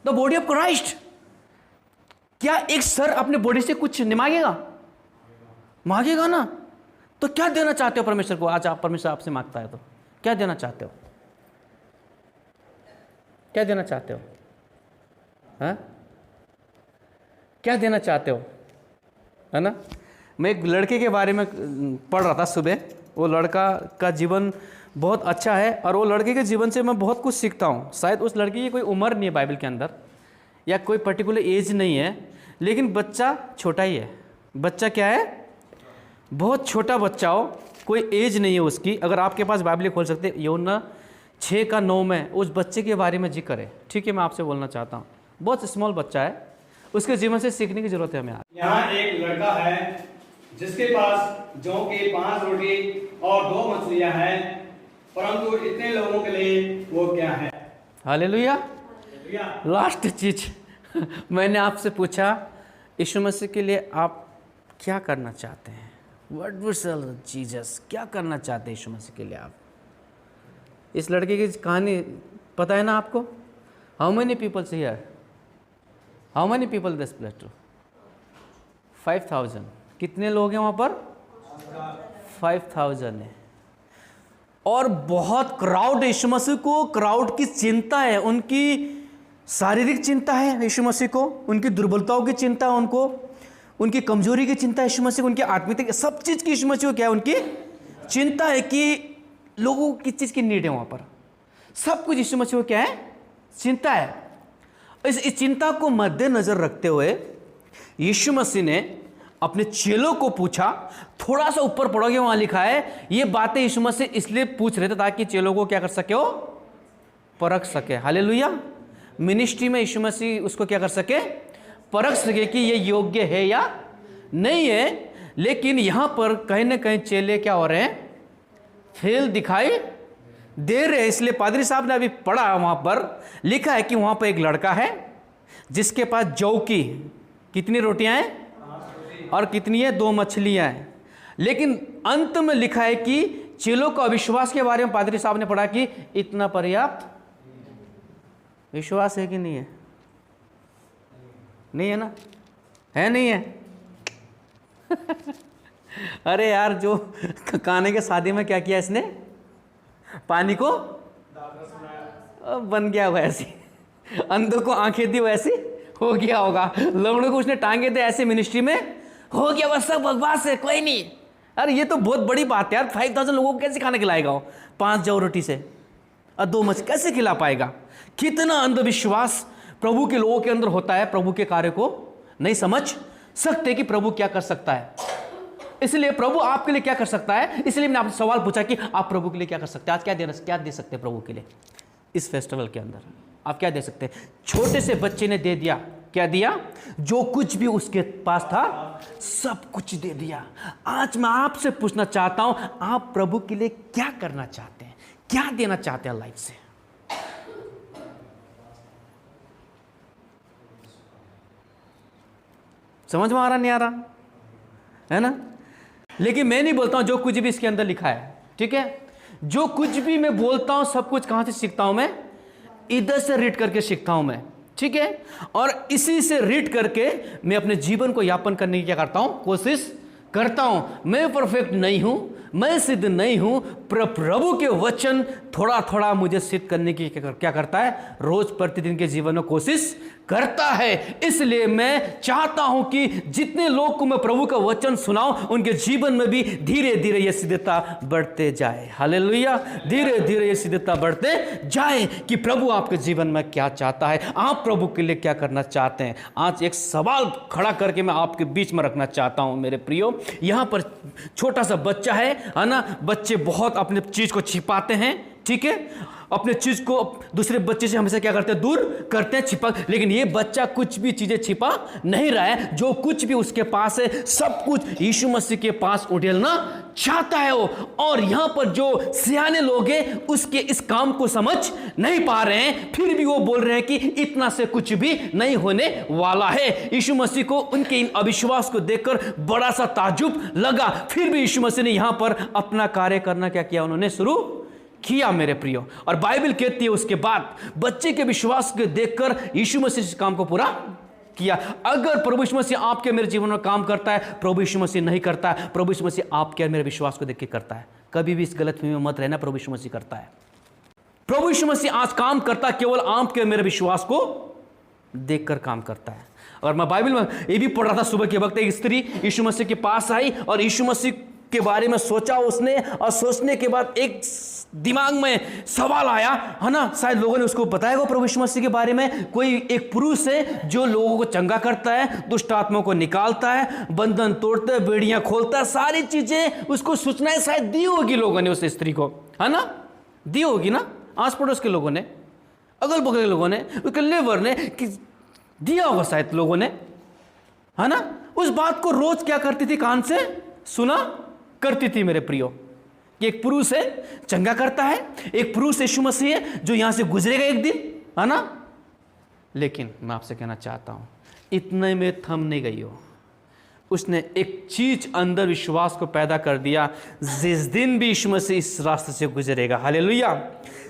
द बॉडी ऑफ क्राइस्ट। क्या एक सर अपने बॉडी से कुछ मांगेगा? मांगेगा ना। तो क्या देना चाहते हो परमेश्वर को? आज आप, परमेश्वर आपसे मांगता है तो क्या देना चाहते हो? क्या देना चाहते हो? हाँ, क्या देना चाहते हो? है ना, मैं एक लड़के के बारे में पढ़ रहा था सुबह। वो लड़का का जीवन बहुत अच्छा है, और वो लड़के के जीवन से मैं बहुत कुछ सीखता हूँ। शायद उस लड़के की कोई उम्र नहीं है बाइबल के अंदर, या कोई पर्टिकुलर एज नहीं है, लेकिन बच्चा छोटा ही है। बच्चा क्या है? बहुत छोटा बच्चा हो, कोई एज नहीं है उसकी। अगर आपके पास बाइबल खोल सकते, यूहन्ना 6:9 में उस बच्चे के बारे में जिक्र है। ठीक है, मैं आपसे बोलना चाहता हूँ, बहुत स्मॉल बच्चा है, उसके जीवन से सीखने की जरूरत है हमें। यहाँ एक लड़का है जिसके पास जौ की 5 रोटी और 2 मछलियां हैं, परंतु इतने लोगों के लिए वो क्या है? हालेलुया। हालेलुया। लास्ट चीज मैंने आपसे पूछा, यीशु मसीह के लिए आप क्या करना चाहते हैं? व्हाट विल जीसस, क्या करना चाहते हैं यीशु मसीह के लिए आप? इस लड़के की कहानी पता है ना आपको? How many peoples here? How many people this place to? 5000। कितने लोग हैं वहाँ पर? 5000 है। और बहुत क्राउड, यीशु मसीह को क्राउड की चिंता है, उनकी शारीरिक चिंता है यीशु मसीह को, उनकी दुर्बलताओं की चिंता है उनको, उनकी कमजोरी की चिंता है यीशु मसीह को, उनकी आत्मिक सब चीज़ की यीशु मसीह को क्या है? उनकी चिंता है कि लोगों को किस चीज़ की नीड है वहाँ पर, सब कुछ यीशु मसीह को क्या है? चिंता है। इस चिंता को मद्देनजर रखते हुए यीशु मसीह ने अपने चेलों को पूछा। थोड़ा सा ऊपर पढ़ोगे वहां लिखा है, ये बातें यीशु मसीह इसलिए पूछ रहे थे ताकि चेलों को क्या कर सके? हो परख सके। हालेलुया। मिनिस्ट्री में यीशु मसीह उसको क्या कर सके? परख सके कि ये योग्य है या नहीं है। लेकिन यहां पर कहीं ना कहीं चेले क्या हो रहे हैं? फेल दिखाई दे रहे हैं। इसलिए पादरी साहब ने अभी पढ़ा, वहां पर लिखा है कि वहां पर एक लड़का है जिसके पास जौ की कितनी रोटियां हैं और कितनी है? 2 मछलियां हैं। लेकिन अंत में लिखा है कि चेलों का अविश्वास के बारे में पादरी साहब ने पढ़ा कि इतना पर्याप्त विश्वास है कि नहीं है? नहीं है ना? है नहीं है? अरे यार, जो काने के शादी में क्या किया इसने? पानी को बन गया वैसी, अंधों को आंखें दी वैसी हो गया होगा, लंगड़ों को उसने टांगे थे ऐसे मिनिस्ट्री में हो गया, बस सब बकवास है, कोई नहीं। अरे ये तो बहुत बड़ी बात है यार, 5000 लोगों को कैसे खाना खिलाएगा वो? 5 जौ रोटी से और 2 मछली कैसे खिला पाएगा? कितना अंधविश्वास प्रभु के लोगों के अंदर होता है, प्रभु के कार्य को नहीं समझ सकते कि प्रभु क्या कर सकता है। इसलिए प्रभु आपके लिए क्या कर सकता है, इसलिए मैंने आपसे सवाल पूछा कि आप प्रभु के लिए क्या कर सकते हैं? आज क्या दे सकते हैं प्रभु के लिए? इस फेस्टिवल के अंदर आप क्या दे सकते हैं? छोटे से बच्चे ने दे दिया, क्या दिया? जो कुछ भी उसके पास था सब कुछ दे दिया। आज मैं आपसे पूछना चाहता हूं, आप प्रभु के लिए क्या करना चाहते हैं? क्या देना चाहते हैं लाइफ से? समझ में आ रहा नहीं आ रहा है ना? लेकिन मैं नहीं बोलता हूं जो कुछ भी इसके अंदर लिखा है, ठीक है? जो कुछ भी मैं बोलता हूं सब कुछ कहां से सीखता हूं मैं? इधर से रीड करके सीखता हूं मैं, ठीक है? और इसी से रीड करके मैं अपने जीवन को यापन करने की क्या करता हूं? कोशिश करता हूं। मैं परफेक्ट नहीं हूं, मैं सिद्ध नहीं हूं, पर प्रभु के वचन थोड़ा थोड़ा मुझे सिद्ध करने की क्या करता है? रोज प्रतिदिन के जीवन में कोशिश करता है। इसलिए मैं चाहता हूं कि जितने लोग को मैं प्रभु का वचन सुनाऊं उनके जीवन में भी धीरे धीरे यह सिद्धता बढ़ते जाए। हालेलुया। धीरे धीरे यह सिद्धता बढ़ते जाए कि प्रभु आपके जीवन में क्या चाहता है, आप प्रभु के लिए क्या करना चाहते हैं। आज एक सवाल खड़ा करके मैं आपके बीच में रखना चाहता हूं मेरे प्रियो। यहां पर छोटा सा बच्चा है ना? बच्चे बहुत अपने चीज को छिपाते हैं, ठीक है? अपने चीज को दूसरे बच्चे से हमेशा क्या करते हैं? दूर करते हैं, छिपा। लेकिन ये बच्चा कुछ भी चीजें छिपा नहीं रहा है। जो कुछ भी उसके पास है सब कुछ यीशु मसीह के पास उड़ेलना चाहता है वो। और यहां पर जो सियाने लोग हैं उसके इस काम को समझ नहीं पा रहे हैं, फिर भी वो बोल रहे हैं कि इतना से कुछ भी नहीं होने वाला है। यीशु मसीह को उनके इन अविश्वास को देखकर बड़ा सा ताज्जुब लगा। फिर भी यीशु मसीह ने यहां पर अपना कार्य करना क्या किया? उन्होंने शुरू किया मेरे प्रियो। और बाइबल कहती है उसके बाद बच्चे के विश्वास को देखकर यीशु मसीह इस काम को पूरा किया। अगर प्रभु यीशु मसीह आपके मेरे जीवन में काम करता है, प्रभु यीशु मसीह नहीं करता है, प्रभु यीशु मसीह आपके मेरे विश्वास को देख के करता है। कभी भी इस गलतफहमी में मत रहना, प्रभु यीशु मसीह करता है। प्रभु यीशु मसीह आज काम करता है, केवल आपके मेरे विश्वास को देखकर काम करता है। और मैं बाइबल में ये भी पढ़ रहा था सुबह के वक्त, एक स्त्री यीशु मसीह के पास आई और यीशु मसीह के बारे में सोचा उसने, और सोचने के बाद एक दिमाग में सवाल आया, है ना? शायद लोगों ने उसको बताया प्रभु यीशु मसीह के बारे में। कोई एक पुरुष है जो लोगों को चंगा करता है, दुष्ट आत्माओं को निकालता है, बंधन तोड़ता है, बेड़ियां खोलता है, सारी चीजें उसको सूचनाएं शायद दी होगी लोगों ने उस स्त्री को, है ना? दी होगी ना? आस पड़ोस के लोगों ने, अगल बगल के लोगों ने, उसके लेबर ने दिया होगा शायद लोगों ने, है ना? उस बात को रोज क्या करती थी? कान से सुना करती थी मेरे प्रियो। कि एक पुरुष है चंगा करता है, एक पुरुष यीशु मसीह है जो यहां से गुजरेगा एक दिन, है ना। लेकिन मैं आपसे कहना चाहता हूं, इतने में थम नहीं गई हो, उसने एक चीज अंदर विश्वास को पैदा कर दिया। जिस दिन भी यीशु मसीह इस रास्ते से गुजरेगा, हालेलुया,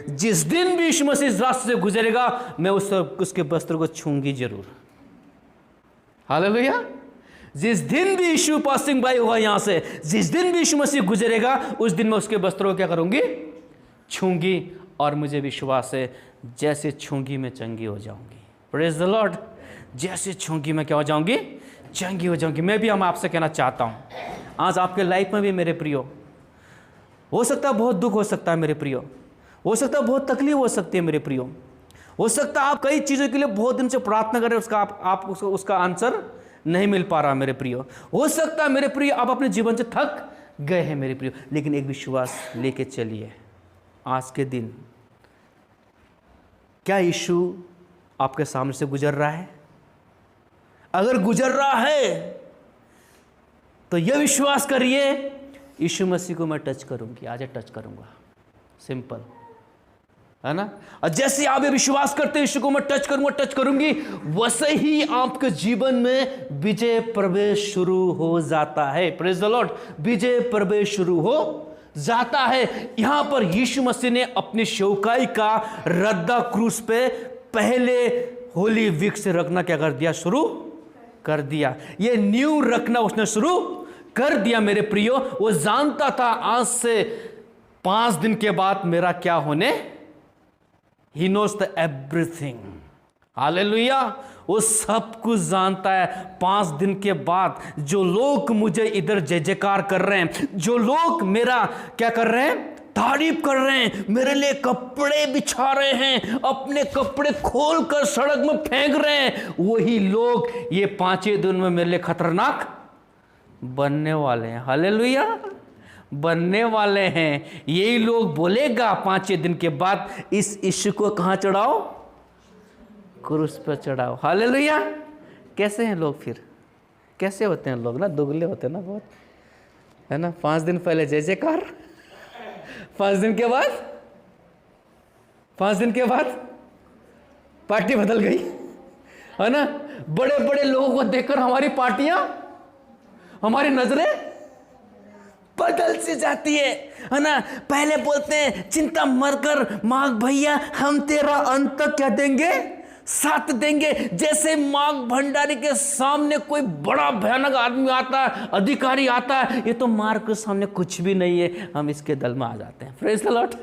जिस दिन भी यीशु मसीह इस रास्ते से गुजरेगा, मैं उसके वस्त्र को छूंगी जरूर, हालेलुया। जिस दिन भी यीशु पासिंग बाय होगा यहां से, जिस दिन भी यीशु मसीह गुजरेगा, उस दिन मैं उसके वस्त्रों को क्या करूंगी, छूंगी। और मुझे विश्वास है जैसे छूंगी मैं चंगी हो जाऊंगी। Praise the Lord. जैसे छूंगी मैं क्या हो जाऊंगी, चंगी हो जाऊंगी। मैं भी हम आपसे कहना चाहता हूं, आज आपके लाइफ में भी मेरे प्रियो, हो सकता है बहुत दुख हो सकता है मेरे प्रियो, हो सकता है बहुत तकलीफ हो सकती है मेरे प्रियो, हो सकता है आप कई चीज़ों के लिए बहुत दिन से प्रार्थना कर रहे हो, उसका आंसर नहीं मिल पा रहा मेरे प्रियो। हो सकता है मेरे प्रियो आप अपने जीवन से थक गए हैं मेरे प्रियो, लेकिन एक विश्वास लेके चलिए। आज के दिन क्या यीशु आपके सामने से गुजर रहा है? अगर गुजर रहा है तो यह विश्वास करिए, यीशु मसीह को मैं टच करूंगी, आज टच करूंगा, सिंपल, है ना। और जैसे आप ये विश्वास करते हैं यीशु को मैं टच करूंगा, टच करूंगी, वैसे ही आपके जीवन में विजय प्रवेश शुरू हो जाता है। Praise the Lord. विजय प्रवेश शुरू हो जाता है। यहां पर यीशु मसीह ने अपनी सेवकाई का रद्दा क्रूस पे पहले होली वीक से रखना क्या कर दिया, शुरू कर दिया। ये न्यू रखना उसने शुरू कर दिया मेरे प्रियो। वो जानता था आज से 5 दिन के बाद मेरा क्या होने, He knows the everything. Hallelujah. वो सब कुछ जानता है। 5 दिन के बाद जो लोग मुझे इधर जय जयकार कर रहे हैं, जो लोग मेरा क्या कर रहे हैं, तारीफ कर रहे हैं, मेरे लिए कपड़े बिछा रहे हैं, अपने कपड़े खोलकर सड़क में फेंक रहे हैं, वही लोग ये 5 दिन में मेरे लिए खतरनाक बनने वाले हैं। हालेलुया, बनने वाले हैं। यही लोग बोलेगा 5 दिन के बाद, इस यीशु को कहां चढ़ाओ, क्रूस पर चढ़ाओ। हालेलुया। कैसे हैं लोग फिर, कैसे होते हैं लोग ना, दुगले होते हैं ना बहुत, है ना। 5 दिन पहले जय जयकार, 5 दिन के बाद, 5 दिन के बाद पार्टी बदल गई, है ना। बड़े बड़े लोगों को देखकर हमारी पार्टियां, हमारी नजरें बदल सी जाती है ना। पहले बोलते हैं चिंता मत कर माघ भैया, हम तेरा अंत तक क्या देंगे, साथ देंगे। जैसे माघ भंडारी के सामने कोई बड़ा भयानक आदमी आता है, अधिकारी आता है, ये तो मार के सामने कुछ भी नहीं है, हम इसके दल में आ जाते हैं। प्रेज द लॉर्ड,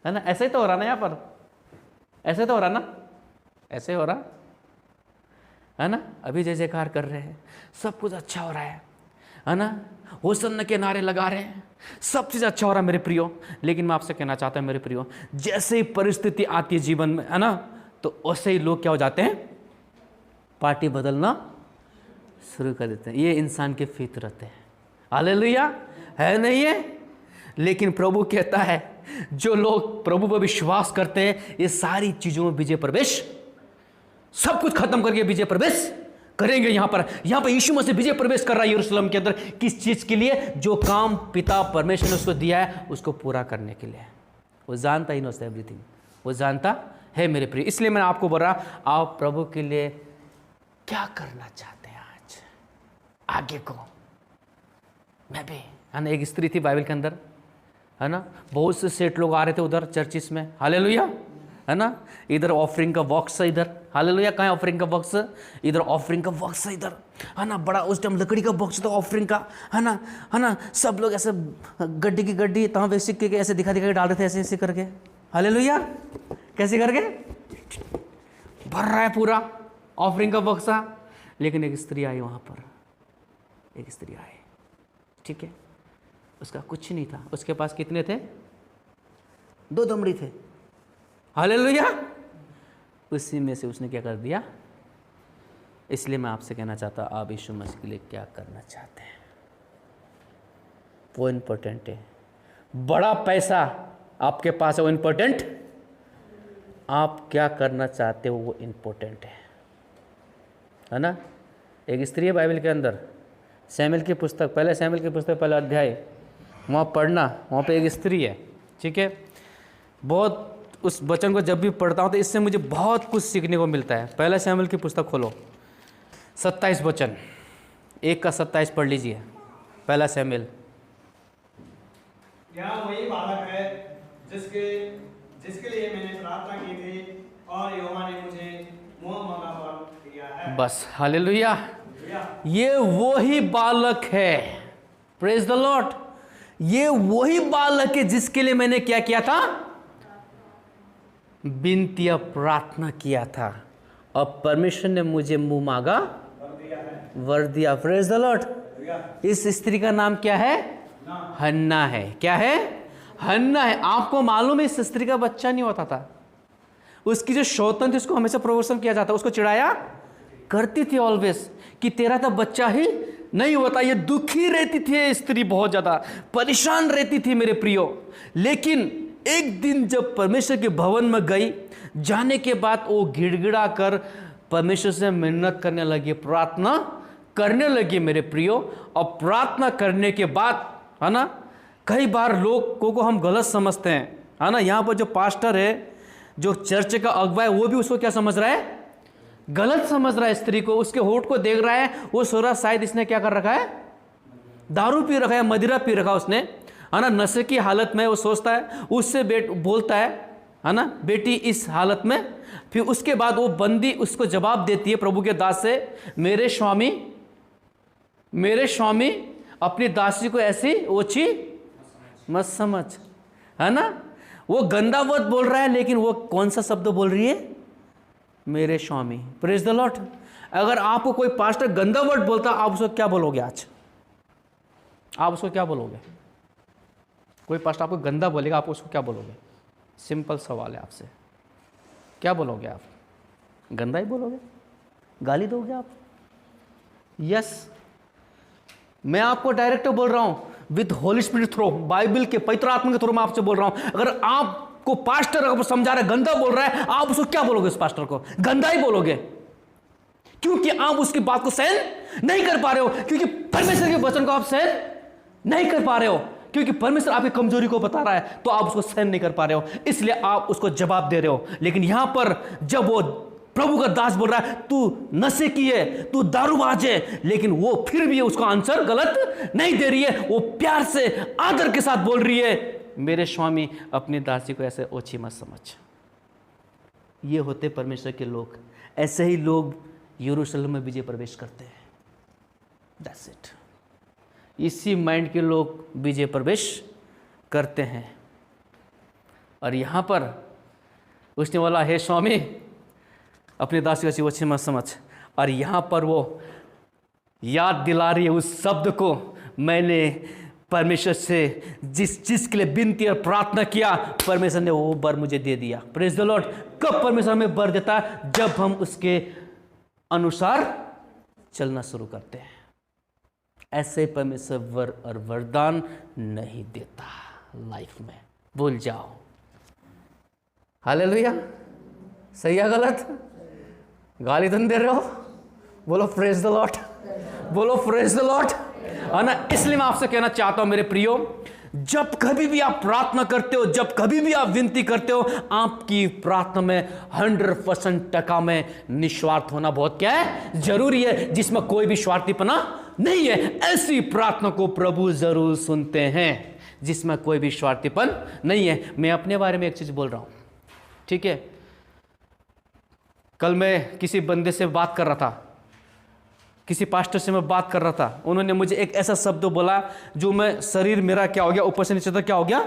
है ना। ऐसे ही तो हो रहा ना यहाँ पर, ऐसे तो हो रहा ना, ऐसे हो रहा है ना। अभी जय जयकार कर रहे हैं, सब कुछ अच्छा हो रहा है ना। होसन्ना के नारे लगा रहे हैं, सब चीज़ अच्छा हो रहा है मेरे प्रियो। लेकिन मैं आपसे कहना चाहता हूं मेरे प्रियो, जैसे ही परिस्थिति आती है जीवन में, है ना, तो वैसे ही लोग क्या हो जाते हैं, पार्टी बदलना शुरू कर देते हैं। ये इंसान की फितरत है। हालेलुया, है नहीं है। लेकिन प्रभु कहता है जो लोग प्रभु पर विश्वास करते हैं, ये सारी चीज़ों में विजय प्रवेश, सब कुछ खत्म करके विजय प्रवेश करेंगे। यहां पर यीशु मसीह विजय प्रवेश कर रहा है यरूशलेम के अंदर। किस चीज के लिए? जो काम पिता परमेश्वर ने उसको दिया है उसको पूरा करने के लिए। वो जानता ही नोस एवरीथिंग, वो जानता है मेरे प्रिय। इसलिए मैंने आपको बोला, आप प्रभु के लिए क्या करना चाहते हैं आज आगे को। मैं भी, है ना, एक स्त्री थी बाइबल के अंदर, है ना, बहुत से सेठ लोग आ रहे थे उधर चर्चिस में, हालेलुया, है ना। इधर ऑफरिंग का बॉक्स है, इधर हालेलुया, कहाँ है ऑफरिंग का बॉक्स, इधर ऑफरिंग का बॉक्स है, इधर, है ना, बड़ा उस टाइम लकड़ी का बॉक्स था ऑफरिंग का, है ना। सब लोग ऐसे गड्डी की गड्डी तहाँ पे सिक्के के ऐसे दिखा दिखा डाल रहे थे, ऐसे ऐसे करके, हालेलुया, कैसे करके भर रहा है पूरा ऑफरिंग का बॉक्सा। लेकिन एक स्त्री आई वहाँ पर, एक स्त्री आई, ठीक है, उसका कुछ नहीं था, उसके पास कितने थे, 2 दमड़ी थे, हालेलुया। उसी में से उसने क्या कर दिया। इसलिए मैं आपसे कहना चाहता हूँ, आप यीशु मसीह के लिए क्या करना चाहते हैं, वो इम्पोर्टेंट है। बड़ा पैसा आपके पास है, वो इम्पोर्टेंट, आप क्या करना चाहते हो वो इम्पोर्टेंट है ना। एक स्त्री है बाइबल के अंदर, शमूएल की पुस्तक, पहले शमूएल की पुस्तक, पहला अध्याय, वहाँ पढ़ना, वहाँ पे एक स्त्री है, ठीक है। बहुत उस वचन को जब भी पढ़ता हूँ तो इससे मुझे बहुत कुछ सीखने को मिलता है। पहला शमूएल की पुस्तक खोलो, 27 वचन 1 का 27 पढ़ लीजिए। पहला शमूएल। यह वही बालक है जिसके लिए मैंने प्रार्थना की थी और यहोवा ने मुझे मुँह मांगा फल दिया है। बस हालेलुया, ये वही बालक है। Praise the Lord. ये वही बालक है जिसके लिए मैंने क्या किया था, विनती या प्रार्थना किया था, और परमेश्वर ने मुझे मुंह मांगा वर दिया। Praise the Lord. इस स्त्री का नाम क्या है, हन्ना है। क्या है, हन्ना है। आपको मालूम है इस स्त्री का बच्चा नहीं होता था। उसकी जो शौतन थी उसको हमेशा प्रोवोशन किया जाता, उसको चिढ़ाया करती थी ऑलवेज कि तेरा तो बच्चा ही नहीं होता। ये दुखी रहती थी स्त्री, बहुत ज्यादा परेशान रहती थी मेरे प्रियो। लेकिन एक दिन जब परमेश्वर के भवन में गई, जाने के बाद वो गिड़गिड़ा कर परमेश्वर से मिन्नत करने लगी, प्रार्थना करने लगी मेरे प्रियो। और प्रार्थना करने के बाद, है ना, कई बार लोगों को हम गलत समझते हैं, है ना। यहाँ पर जो पास्टर है, जो चर्च का अगुवा है, वो भी उसको क्या समझ रहा है, गलत समझ रहा है स्त्री को। उसके होठ को देख रहा है, वो सोच रहा शायद इसने क्या कर रखा है, दारू पी रखा है, मदिरा पी रखा उसने, है ना, नशे की हालत में। वो सोचता है, उससे बोलता है ना, बेटी इस हालत में। फिर उसके बाद वो बंदी उसको जवाब देती है प्रभु के दास से, मेरे स्वामी अपनी दासी को ऐसी ओछी मत समझ, है ना। वो गंदा वर्ड बोल रहा है, लेकिन वो कौन सा शब्द बोल रही है, मेरे स्वामी। Praise the Lord. अगर आपको कोई पास्टर गंदा वर्ड बोलता, आप उसको क्या बोलोगे आज, आप उसको क्या बोलोगे? कोई पास्टर आपको गंदा बोलेगा, आप उसको क्या बोलोगे? सिंपल सवाल है आपसे, क्या बोलोगे आप? गंदा ही बोलोगे, गाली दोगे आप? यस, मैं आपको डायरेक्ट बोल रहा हूं, with Holi spirit through, Bible के पवित्र आत्मा के थ्रू मैं आपसे बोल रहा हूं। अगर आपको पास्टर अगर समझा रहा है, गंदा बोल रहा है, आप उसको क्या बोलोगे? उस पास्टर को गंदा ही बोलोगे, क्योंकि आप उसकी बात को सहन नहीं कर पा रहे हो, क्योंकि परमेश्वर के वचन को आप सहन नहीं कर पा रहे हो, क्योंकि परमेश्वर आपकी कमजोरी को बता रहा है, तो आप उसको सहन नहीं कर पा रहे हो, इसलिए आप उसको जवाब दे रहे हो। लेकिन यहां पर जब वो प्रभु का दास बोल रहा है, तू नशे की है, तू दारूबाज है, लेकिन वो फिर भी उसका आंसर गलत नहीं दे रही है। वो प्यार से, आदर के साथ बोल रही है, मेरे स्वामी अपनी दासी को ऐसे ओछी मत समझ। ये होते परमेश्वर के लोग। ऐसे ही लोग यरूशलेम में विजय प्रवेश करते हैं। That's it. इसी माइंड के लोग विजय प्रवेश करते हैं। और यहां पर उसने बोला, हे स्वामी अपनी दासी को ओछी मत समझ। और यहां पर वो याद दिला रही है उस शब्द को, मैंने परमेश्वर से जिस चीज के लिए विनती और प्रार्थना किया, परमेश्वर ने वो बर मुझे दे दिया। Praise the Lord. कब परमेश्वर हमें बर देता है? जब हम उसके अनुसार चलना शुरू करते हैं। ऐसे परमेश्वर वर और वरदान नहीं देता लाइफ में, भूल जाओ। हालेलुया। सही है गलत? गाली तो नहीं दे रहे हो? बोलो प्रेज द लॉर्ड, बोलो प्रेज द लॉर्ड, है ना। इसलिए मैं आपसे कहना चाहता हूं मेरे प्रियो, जब कभी भी आप प्रार्थना करते हो, जब कभी भी आप विनती करते हो, आपकी प्रार्थना में 100% में निस्वार्थ होना बहुत क्या है, जरूरी है, जिसमें कोई भी स्वार्थीपना नहीं है। ऐसी प्रार्थना को प्रभु जरूर सुनते हैं जिसमें कोई भी स्वार्थीपन नहीं है। मैं अपने बारे में एक चीज बोल रहा हूं, ठीक है। कल मैं किसी बंदे से बात कर रहा था, किसी पास्टर से मैं बात कर रहा था, उन्होंने मुझे एक ऐसा शब्द बोला जो मैं, शरीर मेरा क्या हो गया, ऊपर से नीचे तक क्या हो गया,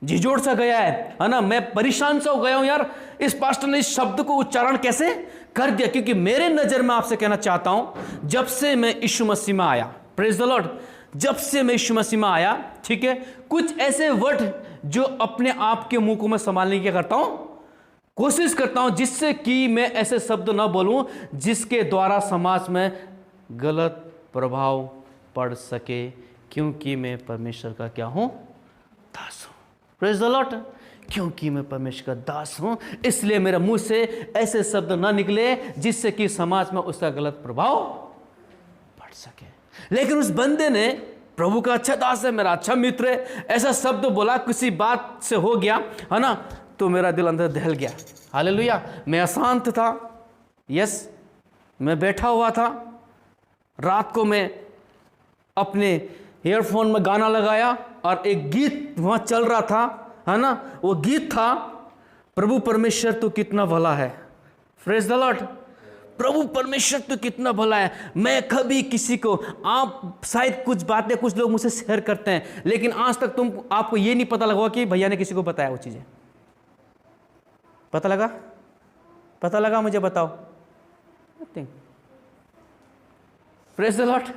झिझोड़ सा गया है ना। मैं परेशान सा हो गया हूं यार, इस पास्टर ने इस शब्द को उच्चारण कैसे कर दिया। क्योंकि मेरे नजर में आपसे कहना चाहता हूं, जब से मैं यीशु मसीह में आया, प्रेज द लॉर्ड, जब से मैं यीशु मसीह में आया, ठीक है, कुछ ऐसे वर्ड जो अपने आप के मुंह को मैं संभालने की करता हूं, कोशिश करता हूं, जिससे कि मैं ऐसे शब्द ना बोलूं जिसके द्वारा समाज में गलत प्रभाव पड़ सके, क्योंकि मैं परमेश्वर का क्या हूं, दास हूं। Praise the Lord. क्योंकि मैं परमेश्वर का दास हूं, इसलिए मेरे मुंह से ऐसे शब्द ना निकले जिससे कि समाज में उसका गलत प्रभाव पड़ सके। लेकिन उस बंदे ने प्रभु का अच्छा दास है, मेरा अच्छा मित्र है, ऐसा शब्द बोला, किसी बात से हो गया है ना, तो मेरा दिल अंदर दहल गया। हालेलुया। मैं अशांत था, यस, मैं बैठा हुआ था, रात को मैं अपने ईयरफोन में गाना लगाया और एक गीत वहाँ चल रहा था, है ना, वो गीत था प्रभु परमेश्वर तो कितना भला है। Praise the Lord. प्रभु परमेश्वर तो कितना भला है। मैं कभी किसी को, आप शायद कुछ बातें कुछ लोग मुझसे शेयर करते हैं, लेकिन आज तक आपको ये नहीं पता लगा कि भैया ने किसी को बताया वो चीज़ें। पता लगा? पता लगा? मुझे बताओ। Praise the Lord.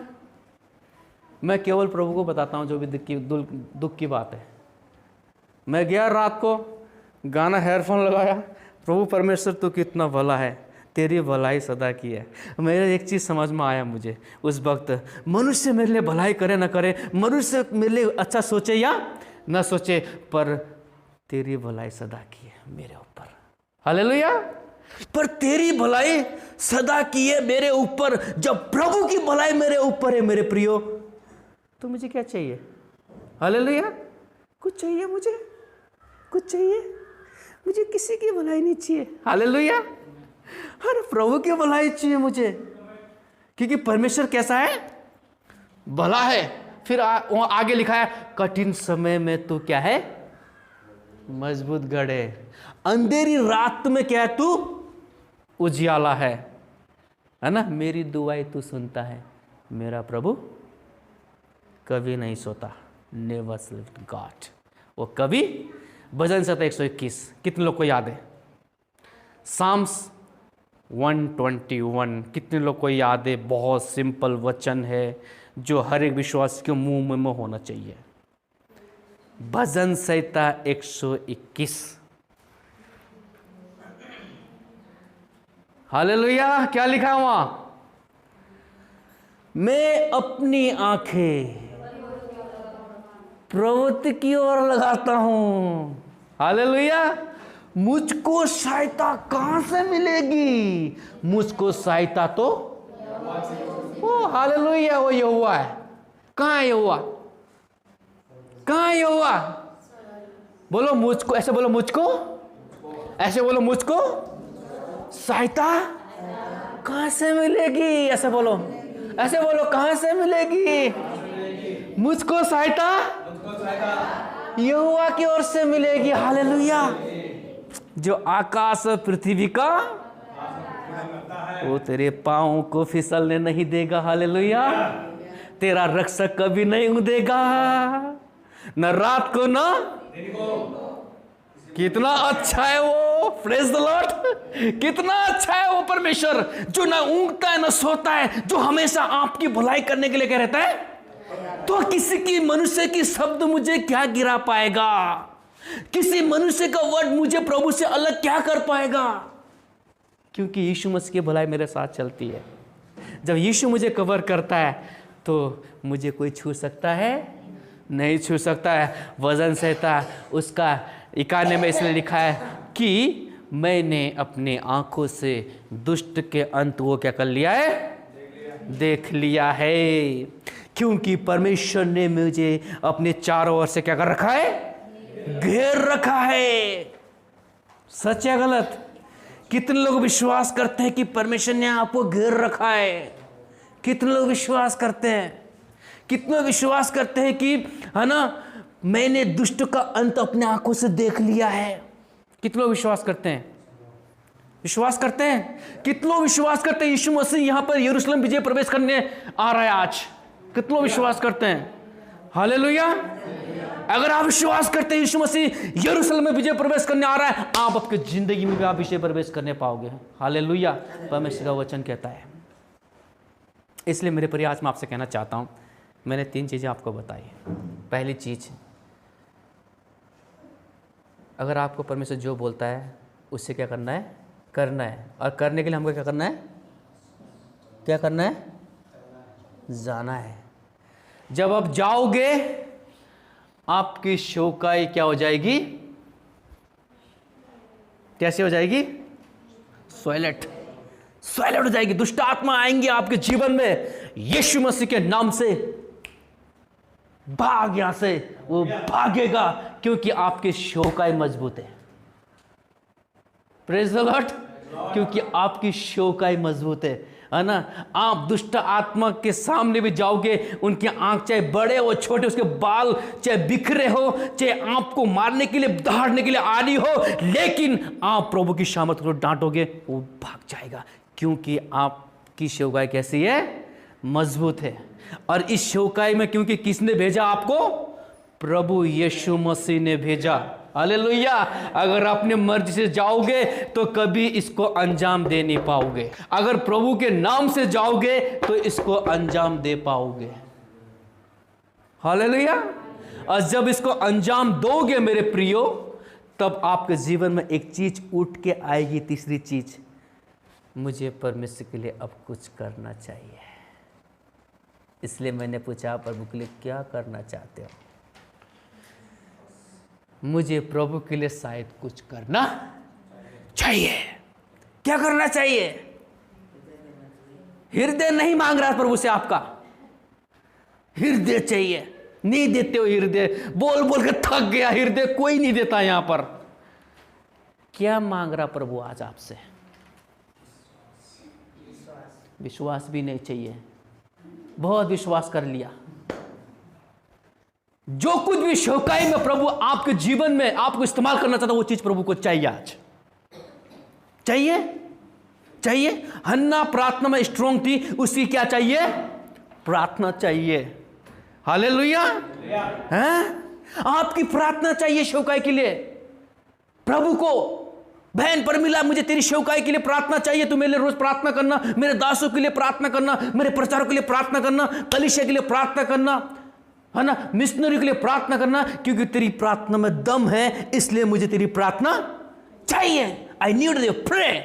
मैं केवल प्रभु को बताता हूँ जो भी दुख की बात है। मैं गया रात को, गाना हेयरफोन लगाया, प्रभु परमेश्वर तो कितना भला है, तेरी भलाई सदा की है। मेरे एक चीज़ समझ में आया मुझे उस वक्त, मनुष्य मेरे लिए भलाई करे ना करे, मनुष्य मेरे लिए अच्छा सोचे या ना सोचे, पर तेरी भलाई सदा की है मेरे ऊपर। हालेलुया। पर तेरी भलाई सदा की है मेरे ऊपर। जब प्रभु की भलाई मेरे ऊपर है मेरे प्रियो, तो मुझे क्या चाहिए? हालेलुया। कुछ चाहिए मुझे? कुछ चाहिए? मुझे किसी की भलाई नहीं चाहिए। हालेलुया। हर प्रभु की भलाई चाहिए मुझे, क्योंकि परमेश्वर कैसा है? भला है। फिर वहां आगे लिखा है, कठिन समय में तू क्या है? मजबूत गढ़ है। अंधेरी रात में क्या है? तू उजियाला है ना। मेरी दुआएं तू सुनता है। मेरा प्रभु कभी नहीं सोता। Never sleep God. वो कभी, भजन 121 कितने लोग को याद है? साम्स 121 कितने लोग को याद है? बहुत सिंपल वचन है जो हर एक विश्वासी के मुंह में होना चाहिए। भजन संहिता 121। हालेलुया। क्या लिखा है वहां? मैं अपनी आंखें प्रवृत्ति की ओर लगाता हूं। हालेलुया। मुझको सहायता कहां से मिलेगी? मुझको सहायता तो ओ हालेलुया, वो यहोवा है। कहां है यहोवा? कहां है यहोवा? बोलो मुझको, ऐसे बोलो मुझको, ऐसे बोलो मुझको सहायता कहां से मिलेगी? ऐसे बोलो, ऐसे बोलो, कहां से मिलेगी? मुझको सहायता यहोवा की ओर से मिलेगी। हालेलुया। जो आकाश और पृथ्वी का, वो तेरे पांव को फिसलने नहीं देगा। हालेलुया। तेरा रक्षक कभी नहीं उदेगा, न रात को न। कितना अच्छा है वो। Praise the Lord. कितना अच्छा है वो परमेश्वर, जो ना ऊँगता है न सोता है, जो हमेशा आपकी भलाई करने के लिए क्या रहता है। तो किसी की मनुष्य की शब्द मुझे क्या गिरा पाएगा? किसी मनुष्य का वर्ड मुझे प्रभु से अलग क्या कर पाएगा? क्योंकि यीशु मसीह की भलाई मेरे साथ चलती है। जब यीशु मुझे कवर करता है तो मुझे कोई छू सकता है? नहीं छू सकता है। वजन संहिता उसका 91 में इसने लिखा है कि मैंने अपने आंखों से दुष्ट के अंत को क्या कर लिया है? देख लिया है। क्योंकि परमेश्वर ने मुझे अपने चारों ओर से क्या कर रखा है? घेर रखा है। सच है गलत? कितने लोग विश्वास करते हैं कि परमेश्वर ने आपको घेर रखा है? कितने लोग विश्वास करते हैं? कितने विश्वास करते हैं कि है ना, मैंने दुष्ट का अंत अपने आंखों से देख लिया है? कितने लोग विश्वास करते हैं? विश्वास करते हैं? कितने लोग विश्वास करते हैं यीशु मसीह यहां पर यरूशलेम विजय प्रवेश करने आ रहा है आज? कितने लोग विश्वास करते हैं? हालेलुया। अगर आप विश्वास करते हैं यीशु मसीह यरूशलेम में विजय प्रवेश करने आ रहा है, आप आपकी जिंदगी में भी आप विजय प्रवेश करने पाओगे। हालेलुया। परमेश्वर का वचन कहता है। इसलिए मेरे प्रिय, आज मैं आपसे कहना चाहता हूं, मैंने 3 चीजें आपको बताई। पहली चीज, अगर आपको परमेश्वर जो बोलता है उससे क्या करना है? करना है। और करने के लिए हमको क्या करना है? क्या करना है? जाना है। जब आप जाओगे आपकी शौकाई क्या हो जाएगी? कैसे हो जाएगी? सॉयलेट हो जाएगी। दुष्ट आत्मा आएंगे आपके जीवन में, यीशु मसीह के नाम से भाग यहां से, वो भागेगा क्योंकि आपके शौकाई मजबूत है। Praise the Lord. क्योंकि आपकी शौकाई मजबूत है ना। आप दुष्ट आत्मा के सामने भी जाओगे, उनकी आंख चाहे बड़े हो छोटे, उसके बाल चाहे बिखरे हो, चाहे आपको मारने के लिए दहाड़ने के लिए आ रही हो, लेकिन आप प्रभु की सामर्थ को डांटोगे, वो भाग जाएगा क्योंकि आपकी शौकाई कैसी है? मजबूत है। और इस शौकाई में क्योंकि किसने भेजा आपको? प्रभु यीशु मसीह ने भेजा। हालेलुया। अगर अपने मर्जी से जाओगे तो कभी इसको अंजाम दे नहीं पाओगे। अगर प्रभु के नाम से जाओगे तो इसको अंजाम दे पाओगे। हालेलुया। और जब इसको अंजाम दोगे मेरे प्रियो, तब आपके जीवन में एक चीज उठ के आएगी, तीसरी चीज, मुझे परमेश्वर के लिए अब कुछ करना चाहिए। इसलिए मैंने पूछा, प्रभु के लिए क्या करना चाहते हो? मुझे प्रभु के लिए शायद कुछ करना चाहिए। क्या करना चाहिए? हृदय नहीं मांग रहा प्रभु से, आपका हृदय चाहिए। नहीं देते हो हृदय, बोल बोल के थक गया हृदय, कोई नहीं देता यहां पर। क्या मांग रहा प्रभु आज आपसे? विश्वास भी नहीं चाहिए। बहुत विश्वास कर लिया। जो कुछ भी शौकाई में प्रभु आपके जीवन में आपको इस्तेमाल करना चाहता, वो चीज प्रभु को चाहिए आज। चाहिए। हन्ना प्रार्थना में स्ट्रांग थी, उसकी क्या चाहिए? प्रार्थना चाहिए। हालेलुया। हैं? आपकी प्रार्थना चाहिए शौकाई के लिए। प्रभु को, बहन परमिला, मुझे तेरी शौकाई के लिए प्रार्थना चाहिए। तू मेरे लिए रोज प्रार्थना करना, मेरे दासों के लिए प्रार्थना करना, मेरे प्रचारों के लिए प्रार्थना करना, कलीसिया के लिए प्रार्थना करना, है ना, मिशनरी के लिए प्रार्थना करना, क्योंकि तेरी प्रार्थना में दम है, इसलिए मुझे तेरी प्रार्थना चाहिए। I need your prayer.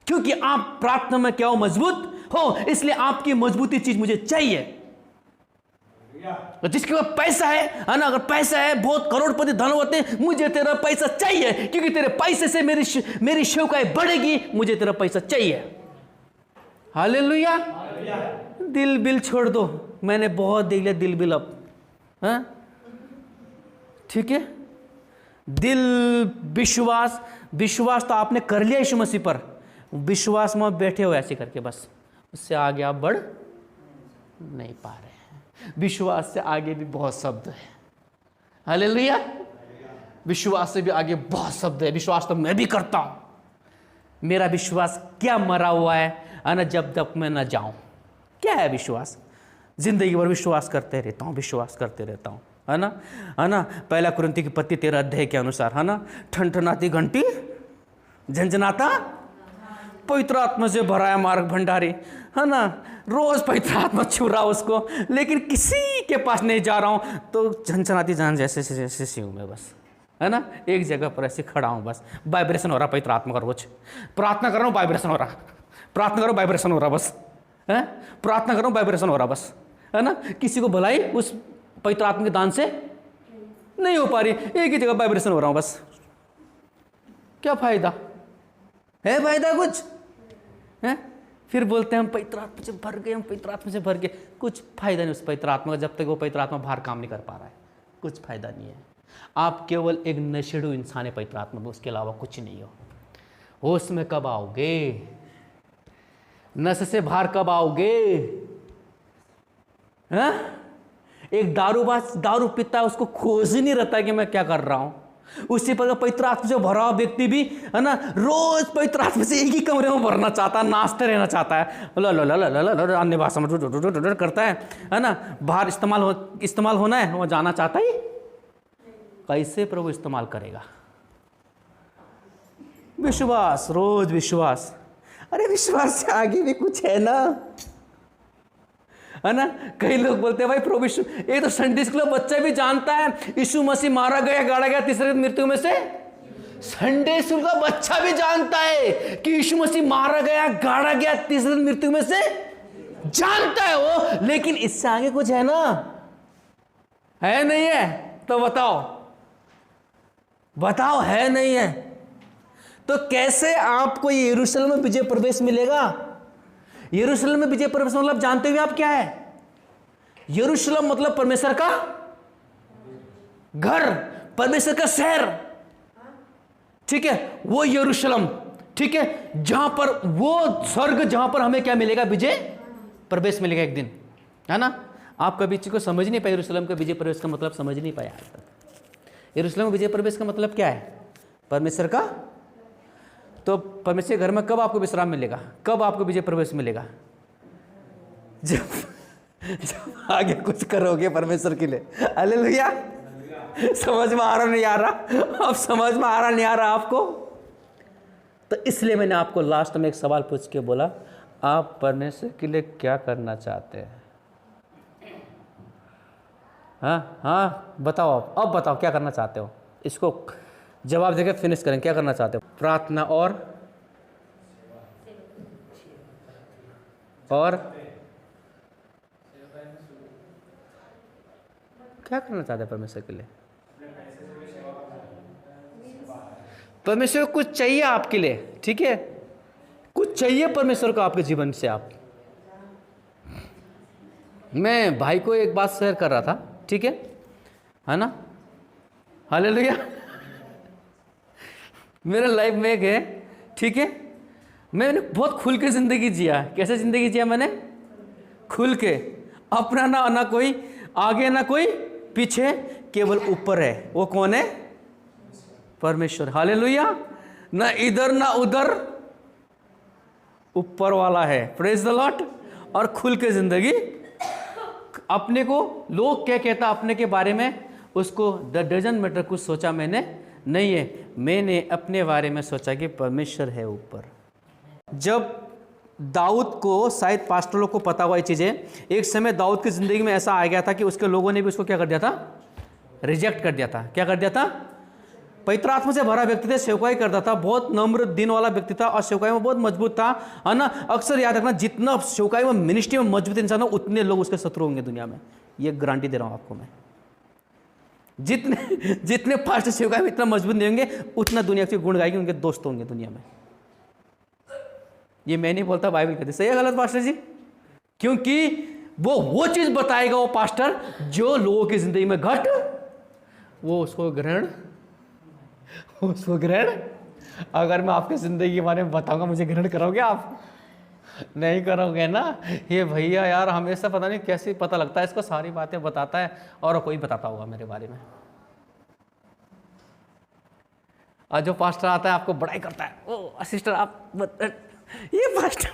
क्योंकि आप प्रार्थना में क्या हो? मजबूत हो, इसलिए आपकी मजबूती चीज मुझे चाहिए। जिसके पास पैसा है ना, अगर पैसा है, बहुत करोड़पति धन होते हैं, मुझे तेरा पैसा चाहिए, क्योंकि तेरे पैसे से मेरी शौकाई बढ़ेगी, मुझे तेरा पैसा चाहिए। हालेलुया। दिल बिल छोड़ दो, मैंने बहुत देख लिया दिल बिल अब। हाँ, ठीक है। दिल, विश्वास तो आपने कर लिया यीशु मसीह पर, विश्वास में बैठे हो ऐसे करके, बस उससे आगे आप बढ़ नहीं पा रहे हैं। विश्वास से आगे भी बहुत शब्द है। हालेलुया। विश्वास से भी आगे बहुत शब्द है। विश्वास तो मैं भी करता हूं। मेरा विश्वास क्या मरा हुआ है ना, जब तक मैं ना जाऊं। क्या है विश्वास? जिंदगी भर विश्वास करते रहता हूं, विश्वास करते रहता हूं, है ना। पहला कुरिन्थी की पत्री 13 अध्याय के अनुसार, है ना, ठनठनाती घंटी, झंझनाता पवित्र आत्मा से भराया मार्ग भंडारी, है ना। रोज पवित्र आत्मा छू रहा उसको, लेकिन किसी के पास नहीं जा रहा हूं, तो झंझनाती जान जैसे सी हूं मैं, बस, है ना, एक जगह पर ऐसे खड़ा हूं, बस वाइब्रेशन हो रहा पवित्र आत्मा का। रोज प्रार्थना कर रहा हूं, वाइब्रेशन हो रहा, प्रार्थना करो, वाइब्रेशन हो रहा, बस है, प्रार्थना करो, वाइब्रेशन हो रहा, बस, है ना। किसी को भलाई उस पवित्र आत्मा के दान से नहीं हो पा रही, एक ही जगह वाइब्रेशन हो रहा हूं, बस। क्या फायदा है? फायदा कुछ है? फिर बोलते हैं हम पवित्र आत्मा से भर गए, हम पवित्र आत्मा से भर गए। कुछ फायदा नहीं उस पवित्र आत्मा का, जब तक वो पवित्र आत्मा बाहर काम नहीं कर पा रहा है, कुछ फायदा नहीं है। आप केवल एक नशेड़ू इंसान है पवित्र आत्मा में, उसके अलावा कुछ नहीं हो। होश में कब आओगे? नशे से बाहर कब आओगे? हैं? एक दारूबाज दारू पीता है, उसको खोज ही नहीं रहता कि मैं क्या कर रहा हूं। उसी पर पवित्र आत्मा से भरा हुआ व्यक्ति भी, है ना, रोज पवित्र आत्मा से एक ही कमरे में भरना चाहता है, नाचते रहना चाहता है, अन्य भाषा में करता है ना। बाहर इस्तेमाल होना है, वो जाना चाहता ही कैसे प्रभु इस्तेमाल करेगा? विश्वास, रोज विश्वास। अरे विश्वास से आगे भी कुछ है ना, है ना। कई लोग बोलते हैं भाई प्रभु यीशु, ये तो संडे स्कूल बच्चा भी जानता है यीशु मसीह मारा गया, गाड़ा गया तीसरे दिन मृत्यु में से। संडे स्कूल का बच्चा भी जानता है कि यीशु मसीह मारा गया, गाड़ा गया, तीसरे दिन मृत्यु में से, जानता है वो। लेकिन इससे आगे कुछ है ना, है नहीं है? तो बताओ है नहीं है? तो कैसे आपको यरूशलेम में विजय प्रवेश मिलेगा? यरूशलेम में विजय प्रवेश मतलब जानते हुए आप क्या है? यरूशलेम मतलब परमेश्वर का घर, परमेश्वर का शहर, ठीक है, वो यरूशलेम, ठीक है, जहां पर वो स्वर्ग, जहां पर हमें क्या मिलेगा, विजय प्रवेश मिलेगा एक दिन, है ना। आप कभी चीज को समझ नहीं पाए, यरूशलेम का विजय प्रवेश का मतलब समझ नहीं पाया आज तक। यरूशलेम विजय प्रवेश का मतलब क्या है, परमेश्वर का। तो परमेश्वर के घर में कब आपको विश्राम मिलेगा, कब आपको विजय प्रवेश मिलेगा, जब आगे कुछ करोगे परमेश्वर के लिए। हालेलुया। समझ में आ रहा नहीं आ रहा, अब समझ में आ रहा नहीं आ रहा आपको। तो इसलिए मैंने आपको लास्ट में एक सवाल पूछ के बोला, आप परमेश्वर के लिए क्या करना चाहते हैं। हाँ बताओ, अब बताओ क्या करना चाहते हो, इसको जवाब देकर फिनिश करें। क्या करना चाहते हो, प्रार्थना और क्या करना चाहते हैं परमेश्वर के लिए। परमेश्वर को कुछ चाहिए आपके लिए, ठीक है, कुछ चाहिए परमेश्वर को आपके जीवन से। आप, मैं भाई को एक बात शेयर कर रहा था, ठीक है ना। हालेलुया। मेरे लाइफ में एक है, ठीक है, मैंने बहुत खुल के जिंदगी जिया। कैसे जिंदगी जिया मैंने, खुल के, अपना ना कोई आगे ना कोई पीछे, केवल ऊपर है। वो कौन है, परमेश्वर। हालेलुया। ना इधर ना उधर, ऊपर वाला है। Praise the Lord. और खुल के जिंदगी, अपने को लोग क्या कहता अपने के बारे में, उसको डजंट मैटर, कुछ सोचा मैंने नहीं है। मैंने अपने बारे में सोचा कि परमेश्वर है ऊपर। जब दाऊद को, शायद पास्टर लोग को पता हुआ ये चीज़ें, एक समय दाऊद की ज़िंदगी में ऐसा आ गया था कि उसके लोगों ने भी उसको क्या कर दिया था, रिजेक्ट कर दिया था। क्या कर दिया था, पवित्र आत्मा से भरा व्यक्ति था, सेवकाई करता था, बहुत नम्र दिन वाला व्यक्ति था और सेवकाई में बहुत मजबूत था, है ना। अक्सर याद रखना, जितना सेवकाई में, मिनिस्ट्री में मजबूत इंसान हो, उतने लोग उसके शत्रु होंगे दुनिया में। ये गारंटी दे रहा हूँ आपको मैं। जितने पास्टर सेवकाई में इतना मजबूत नहीं होंगे, उतना दुनिया के गुण गाएंगे, उनके दोस्त होंगे दुनिया में। ये मैं नहीं बोलता, बाइबल कहती। सही है गलत पास्टर जी? क्योंकि वो चीज बताएगा वो पास्टर जो लोगों की जिंदगी में घट, वो उसको ग्रहण। अगर मैं आपकी जिंदगी के बारे में बताऊंगा, मुझे ग्रहण करोगे आप? नहीं करोगे ना। ये भैया यार हमेशा पता नहीं कैसे पता लगता है इसको, सारी बातें बताता है और कोई बताता होगा मेरे बारे में। और जो पास्टर आता है आपको बड़ाई करता है, ओ सिस्टर आप ये पास्टर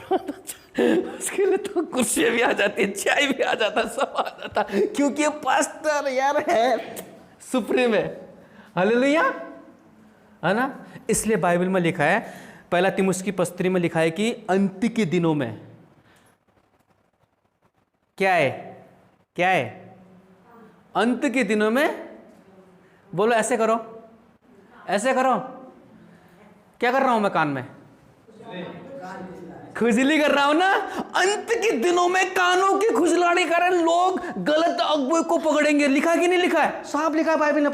उसके लिए तो कुर्सियाँ भी आ जाती है, चाय भी आ जाता, सब आ जाता, क्योंकि ये पास्टर यार है, सुप्रीम है। हालेलुया, है ना। इसलिए बाइबल में लिखा है, पहला तीमुथियुस की पत्री में लिखा है कि अंत के दिनों में क्या है, अंत के दिनों में, बोलो ऐसे करो, क्या कर रहा हूं मैं कान में, खुजली कर रहा हूं ना। अंत के दिनों में कानों की खुजलाने के कारण लोग गलत अगुवे को पकड़ेंगे। लिखा कि नहीं लिखा है, साफ लिखा है बाइबल ने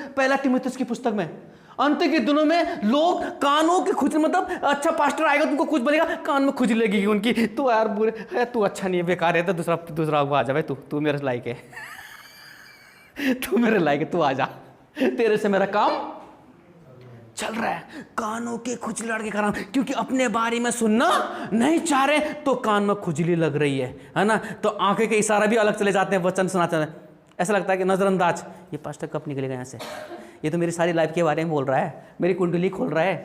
पहला तीमुथियुस की पुस्तक में। अंत के दिनों में लोग कानों की खुजली, मतलब अच्छा पास्टर आएगा तुमको कुछ बोलेगा, कान में खुजली लगेगी उनकी, तू यार बुरे है, तू अच्छा नहीं है, बेकार है, तो दूसरा आ जा भाई, तू मेरे लायक है, तू मेरे लायक है, तू आ जा, तेरे से मेरा काम चल रहा है। कानों के खुजलाहट के कारण, क्योंकि अपने बारे में सुनना नहीं चाह रहे, तो कान में खुजली लग रही है ना। तो आंखें के इशारा भी अलग चले जाते हैं, वचन सुनाते हैं, ऐसा लगता है कि नजरअंदाज, ये पास्टर कब निकलेगा यहाँ से, ये तो मेरी सारी लाइफ के बारे में बोल रहा है, मेरी कुंडली खोल रहा है,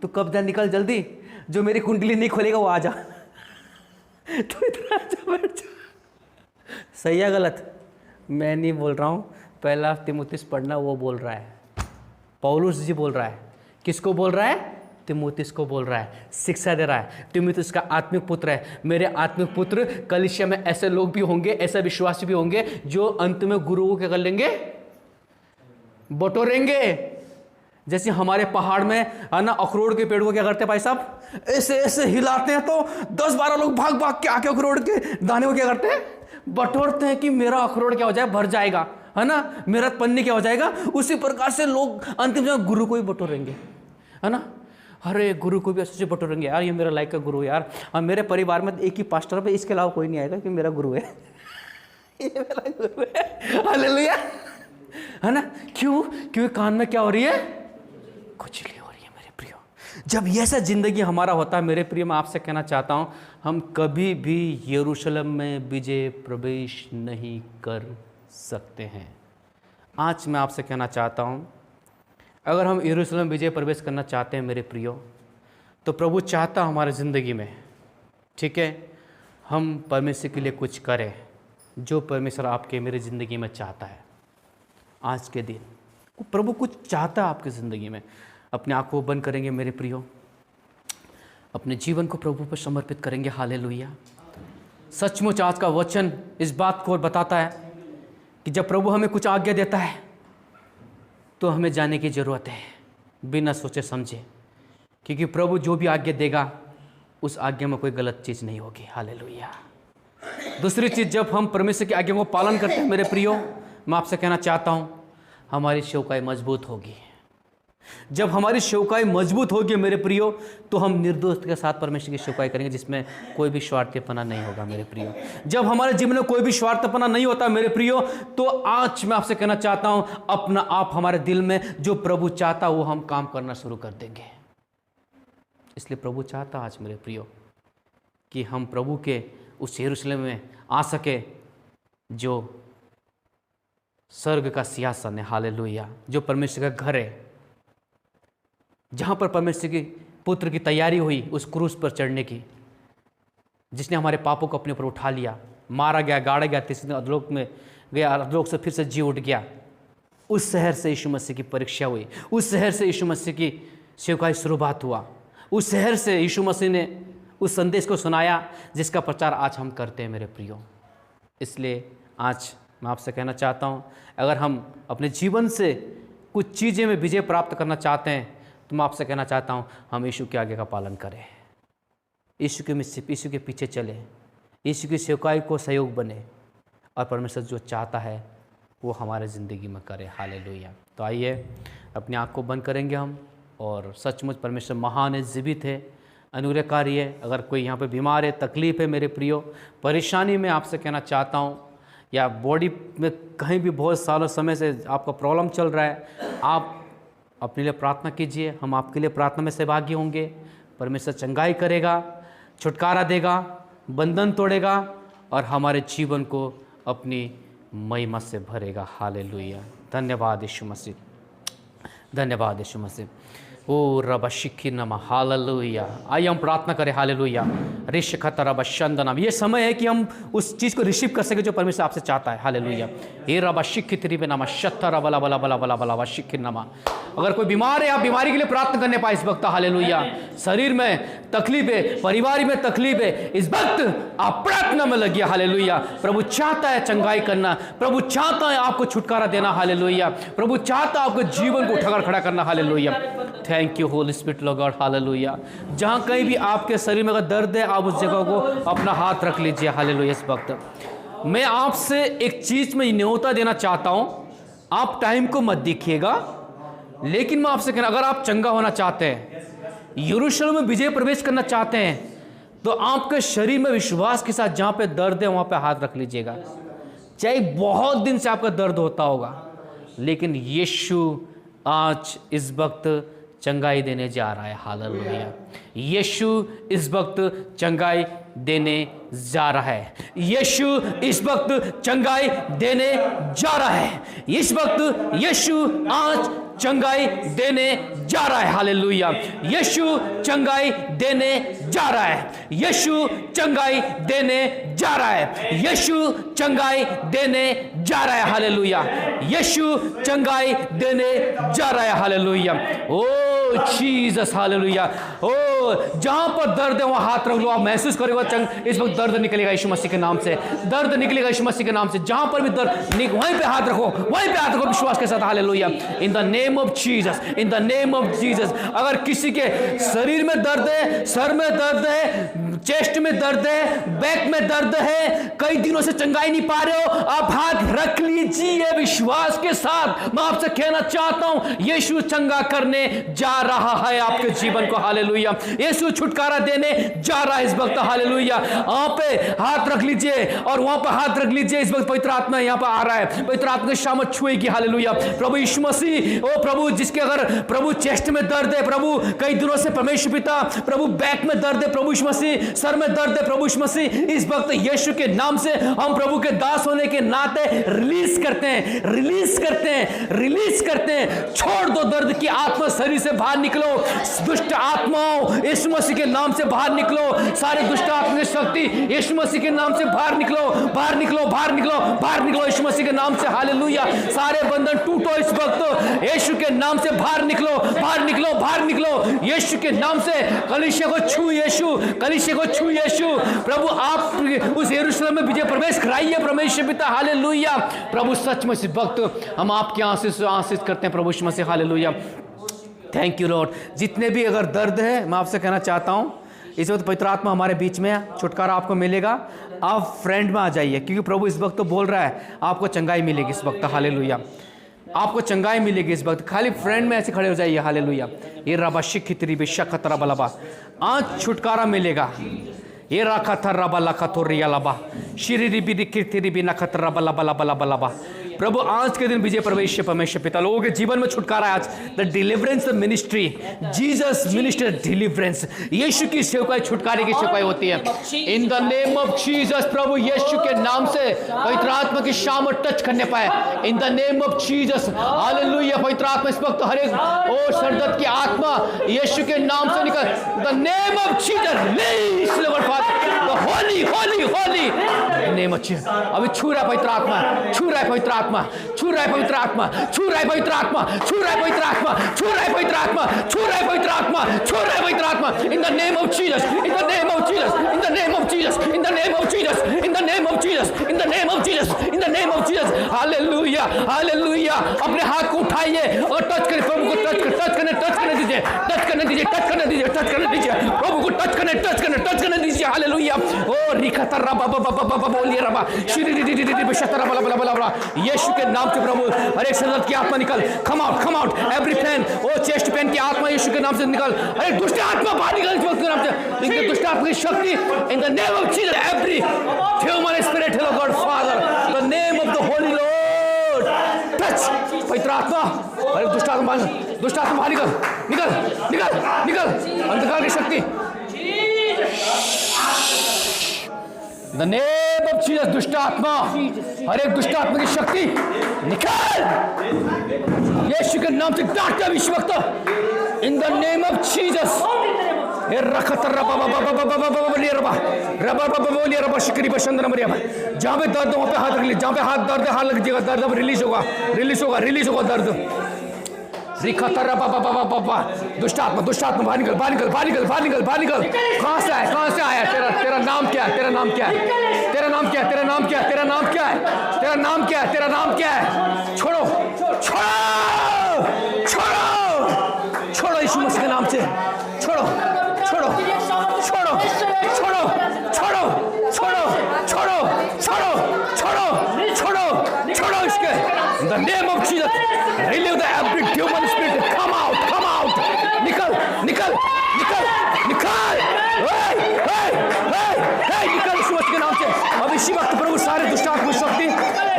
तो कब जा निकल जल्दी, जो मेरी कुंडली नहीं खोलेगा वो आ जा, तो इतना आजा बैठ जा। सही है गलत? मैं नहीं बोल रहा हूँ, पहला तीमुथियुस पढ़ना वो बोल रहा है, पौलुस जी बोल रहा है। किसको बोल रहा है? तीमुथियुस को बोल रहा है, शिक्षा दे रहा है। तीमुथियुस का आत्मिक पुत्र है। मेरे आत्मिक पुत्र, कलीसिया में ऐसे लोग भी होंगे, ऐसे विश्वासी भी होंगे जो अंत में गुरु को क्या कर लेंगे, बटोरेंगे। जैसे हमारे पहाड़ में है ना, अखरोट के पेड़ को क्या करते हैं भाई साहब, ऐसे ऐसे हिलाते हैं तो 10-12 लोग भाग भाग के आके अखरोट के दाने को क्या करते हैं, बटोरते हैं कि मेरा अखरोट क्या हो जाए, भर जाएगा, है ना, मेरा पन्नी क्या हो जाएगा। उसी प्रकार से लोग अंतिम में गुरु को ही बटोरेंगे, है ना। अरे गुरु को भी अच्छे से बटोरेंगे, यार ये मेरा लाइक का गुरु है यार, और मेरे परिवार में एक ही पास्टर है, इसके अलावा कोई नहीं आएगा कि मेरा गुरु है। ये मेरा गुरु है, हालेलुया, है ना? क्यों? क्योंकि कान में क्या हो रही है? खुजली हो रही है मेरे प्रियो। जब ये ऐसा जिंदगी हमारा होता है मेरे प्रियो, मैं आपसे कहना चाहता हूँ, हम कभी भी यरूशलेम में विजय प्रवेश नहीं कर सकते हैं। आज मैं आपसे कहना चाहता हूँ, अगर हम यरूशलेम विजय प्रवेश करना चाहते हैं मेरे प्रियो, तो प्रभु चाहता हमारे ज़िंदगी में, ठीक है, हम परमेश्वर के लिए कुछ करें जो परमेश्वर आपके मेरी ज़िंदगी में चाहता है। आज के दिन प्रभु कुछ चाहता है आपकी ज़िंदगी में। अपने आँखों को बंद करेंगे मेरे प्रियो, अपने जीवन को प्रभु पर समर्पित करेंगे। हालेलुया। सचमुच आज का वचन इस बात को बताता है कि जब प्रभु हमें कुछ आज्ञा देता है तो हमें जाने की ज़रूरत है बिना सोचे समझे, क्योंकि प्रभु जो भी आज्ञा देगा उस आज्ञा में कोई गलत चीज़ नहीं होगी। हालेलुया। दूसरी चीज़, जब हम परमेश्वर की आज्ञा को पालन करते हैं मेरे प्रियो, मैं आपसे कहना चाहता हूँ, हमारी सेवकाई मजबूत होगी। जब हमारी सेवकाई मजबूत होगी मेरे प्रियो, तो हम निर्दोष के साथ परमेश्वर की सेवकाई करेंगे, जिसमें कोई भी स्वार्थीपना नहीं होगा मेरे प्रियो। जब हमारे जीवन में कोई भी स्वार्थीपना नहीं होता मेरे प्रियो, तो आज मैं आपसे कहना चाहता हूं, अपना आप हमारे दिल में जो प्रभु चाहता वो हम काम करना शुरू कर देंगे। इसलिए प्रभु चाहता आज मेरे प्रियो कि हम प्रभु के उस यरूशलेम में आ सके जो स्वर्ग का सिंहासन है। हालेलुया। जो परमेश्वर का घर है, जहाँ पर परमेश्वर की पुत्र की तैयारी हुई उस क्रूस पर चढ़ने की, जिसने हमारे पापों को अपने ऊपर उठा लिया, मारा गया, गाड़ा गया, तीसरे दिन अधोलोक में गया, अधोलोक से फिर से जी उठ गया। उस शहर से यीशु मसीह की परीक्षा हुई, उस शहर से यीशु मसीह की सेवकाई शुरुआत हुआ, उस शहर से यीशु मसीह ने उस संदेश को सुनाया जिसका प्रचार आज हम करते हैं मेरे प्रियो। इसलिए आज मैं आपसे कहना चाहता हूँ, अगर हम अपने जीवन से कुछ चीज़ें में विजय प्राप्त करना चाहते हैं, तो मैं आपसे कहना चाहता हूँ, हम यीशु के आगे का पालन करें, यीशु के पीछे चले, यीशु की सेवकाई को सहयोग बने, और परमेश्वर जो चाहता है वो हमारे ज़िंदगी में करे। हालेलुया। तो आइए अपनी आँख को बंद करेंगे हम, और सचमुच परमेश्वर महान है, जीवित है, अनुग्रहकारी है। अगर कोई यहाँ पे बीमार है, तकलीफ़ है मेरे प्रियो, परेशानी में आपसे कहना चाहता हूँ, या बॉडी में कहीं भी बहुत सालों समय से आपका प्रॉब्लम चल रहा है, आप अपने लिए प्रार्थना कीजिए। हम आपके लिए प्रार्थना में सहभागी होंगे। परमेश्वर चंगाई करेगा, छुटकारा देगा, बंधन तोड़ेगा, और हमारे जीवन को अपनी महिमा से भरेगा। हालेलुया। धन्यवाद यीशु मसीह, धन्यवाद यीशु मसीह। ओ रब शिखी नमा। हालेलुया। आइए हम प्रार्थना करें। हालेलुया। ऋष खत रब शंदनम। ये समय है कि हम उस चीज़ को रिसीव कर सके जो परमेश्वर आपसे चाहता है। हालेलुया। ये रब शिखी तिरी पे नमा शत्तर बला बला बला बला बला बला शिखी नमा। अगर कोई बीमार है, आप बीमारी के लिए प्रार्थना करने पाए इस वक्त। हालेलुया। शरीर में तकलीफ है, परिवार में तकलीफ है, इस वक्त आप प्रार्थना में लगिए। हालेलुया। प्रभु चाहता है चंगाई करना, प्रभु चाहता है आपको छुटकारा देना। हालेलुया। प्रभु चाहता है आपको जीवन को उठाकर खड़ा करना। Hallelujah. Thank you Holi spirit Lord God. Hallelujah. जहाँ कहीं भी आपके शरीर में अगर दर्द है, आप उस जगह को अपना हाथ रख लीजिए। हालेलुया। इस वक्त मैं आपसे एक चीज़ में न्योता देना चाहता हूँ, आप टाइम को मत देखिएगा, लेकिन मैं आपसे कहना, अगर आप चंगा होना चाहते हैं, यरूशलेम में विजय प्रवेश करना चाहते हैं, तो आपके शरीर में विश्वास के साथ जहाँ पे दर्द है वहाँ पे हाथ रख लीजिएगा। चाहे बहुत दिन से आपका दर्द होता होगा, लेकिन यीशु आज इस वक्त चंगाई देने जा रहा है। हालेलुया। यीशु इस वक्त चंगाई देने जा रहा है। यीशु इस वक्त चंगाई देने जा रहा है। इस वक्त यीशु आज चंगाई देने जा रहा है। हालेलुया। यीशु चंगाई देने जा रहा है। यीशु चंगाई देने जा रहा है। यीशु चंगाई देने जा रहा है। हालेलुया। यीशु चंगाई देने जा रहा है। हालेलुया। ओ जीसस। हालेलुया। ओ जहां पर दर्द है वहां हाथ रख लो, आप महसूस करेगा चंग इस वक्त दर्द निकलेगा यीशु मसीह के नाम से। दर्द निकलेगा यीशु मसीह के नाम से। जहां पर भी दर्द, वहीं पे हाथ रखो, वहीं पे हाथ रखो विश्वास के साथ। Hallelujah. In the name of Jesus, in the name of Jesus. अगर किसी के शरीर में दर्द है, सर में दर्द है, चेस्ट में दर्द है, बैक में दर्द है, कई दिनों से चंगाई नहीं पा रहे हो, आप हाथ रख लीजिए विश्वास के साथ। मैं आपसे कहना चाहता हूं यीशु चंगा करने जा रहा है आपके जीवन को। हालेलुया। यीशु छुटकारा देने जा रहा है इस वक्त। हालेलुया। वहां पे हाथ रख लीजिए और वहां पर हाथ रख लीजिए। इस वक्त पवित्र आत्मा यहां पर आ रहा है, पवित्र आत्मा की शामत छुएगी। हालेलुया। प्रभु यीशु मसीह, ओ प्रभु, जिसके अगर प्रभु चेस्ट में दर्द है, प्रभु कई दिनों से, परमेश्वर पिता, प्रभु बैक में दर्द है, प्रभु यीशु मसीह सर में दर्द है, प्रभु यीशु मसीह इस वक्त यीशु के नाम से हम प्रभु के दास होने के नाते रिलीज करते हैं, रिलीज करते हैं, रिलीज करते हैं। छोड़ दो दर्द की आत्मा, शरीर से बाहर निकलो। दुष्ट आत्माओं यीशु मसीह के नाम से बाहर निकलो। सारे दुष्ट आत्मा की शक्ति यीशु मसीह के नाम से बाहर निकलो, बाहर निकलो, बाहर निकलो, बाहर निकलो यीशु मसीह के नाम से। हालेलुया। सारे बंधन टूटो इस वक्त यीशु के नाम से। बाहर निकलो, बाहर निकलो, बाहर निकलो यीशु के नाम से। कलीसिया को छू यीशु, कलीसिया को छू यीशु। प्रभु आप उस यरूशलेम में विजय प्रवेश कराइए परमेश्वर पिता। हालेलुया। प्रभु सच में इस वक्त हम आपके आशीष करते हैं प्रभु यीशु मसीह। हालेलुया। Thank you Lord. जितने भी अगर दर्द है, मैं आपसे कहना चाहता हूं इस वक्त पवित्र आत्मा हमारे बीच में है, छुटकारा आपको मिलेगा। आप फ्रेंड में आ जाइए, क्योंकि प्रभु इस वक्त तो बोल रहा है आपको चंगाई मिलेगी इस वक्त। हालेलुया। आपको चंगाई मिलेगी इस वक्त। खाली फ्रेंड में ऐसे खड़े हो जाइए। हालेलुया। ये रबा शिखित्री बेशक खतरा बलबा, आज छुटकारा मिलेगा। ये राखा था रबा लखा थोरिया लबा श्री रिबी कीर्ति भी नखतरा बला बला बला बला बा। प्रभु आज के दिन विजय प्रवेश परमेश्वर पिता, लोगों के जीवन में छुटकारा आज। The deliverance the ministry, Jesus minister deliverance, यीशु की सेवकाई छुटकारे की सेवकाई होती है। In the name of Jesus, प्रभु यीशु के नाम से पवित्र आत्मा की शाम टच करने पाए। इन the name of Jesus. Hallelujah. पवित्र आत्मा इस वक्त हर एक ओ सरदर्द की आत्मा यीशु के नाम से निकल। The name of Jesus, release Lord father, the Holi Holi holy name of Jesus. अभी छू रहा है पवित्र आत्मा, छू रहा है पवित्र आत्मा, छू रहा है पवित्र आत्मा, छू रहा है पवित्र आत्मा, छू रहा है पवित्र आत्मा, छू रहा है पवित्र आत्मा, छू रहा है पवित्र आत्मा, छू रहा है पवित्र आत्मा। इन the name of Jesus, in the name of Jesus, in the name of Jesus, in the name of Jesus, in the name of Jesus, in the name of Jesus, in the name of Jesus. Hallelujah, hallelujah. अपने हाथ को उठाइए और touch करें प्रभु को। Touch करने दीजिए, touch करने दीजिए, टच करने दीजिए, टच करने दीजिए प्रभु को। टच करने दीजिए। हालेलुया। ओ रिखतर रबा बबा बबा बोलिए रबा श्री री री बशतर बला बला बला। यीशु के नाम से प्रभु हर एक शरीर की आत्मा निकल। कम आउट एवरी पेन, ओ चेस्ट पेन की आत्मा यीशु के नाम से निकल। अरे दुष्ट आत्मा बाहर निकल इस वक्त के नाम से। इनके दुष्ट आत्मा की शक्ति इन the name of Jesus, every human spirit, hello God father, the name of the Holi Lord, touch पवित्र आत्मा। अरे दुष्ट आत्मा बाहर निकल, निकल निकल निकल, अंधकार की शक्ति द नेम ऑफ जीसस। दुष्ट आत्मा, हर एक दुष्ट आत्मा की शक्ति निकल यीशु के नाम से। डांटता विश्व वक्त इन द नेम ऑफ जीसस। ये रखत रबा बबा बबा बबा बबा बोलिए रबा रबा बबा बोलिए रबा शिकरी बशंदर मरिया। जहाँ पे दर्द वहाँ पे हाथ रख लीजिए, जहाँ पे हाथ दर्द है हाथ लग जाएगा, दर्द अब रिलीज होगा, रिलीज होगा, रिलीज होगा दर्द। दुष्ट आत्मा बाहर निकल, बाहर निकल, बाहर निकल, बाहर निकल, बाहर निकल। कहाँ से आया, कहाँ से आया? तेरा नाम क्या है? तेरा नाम क्या है? तेरा नाम क्या है? तेरा नाम क्या है? तेरा नाम क्या है? तेरा नाम क्या है? तेरा नाम क्या है? छोड़ो, छोड़ो, छोड़ो, छोड़ो यीशु मसीह के नाम से। छोड़ो, छोड़ो, छोड़ो, छोड़ो, छोड़ो, छोड़ो, छोड़ो, छोड़ो, छोड़ो, छोड़ो, छोड़ो इसके। In the name of Jesus, relieve the every human spirit. Come out, come out. निकल, निकल, निकल, निकल। hey, hey, hey, hey, निकल यीशु मसीह के नाम से। अब इसी वक्त प्रभु सारे दुष्ट आत्मा शक्ति,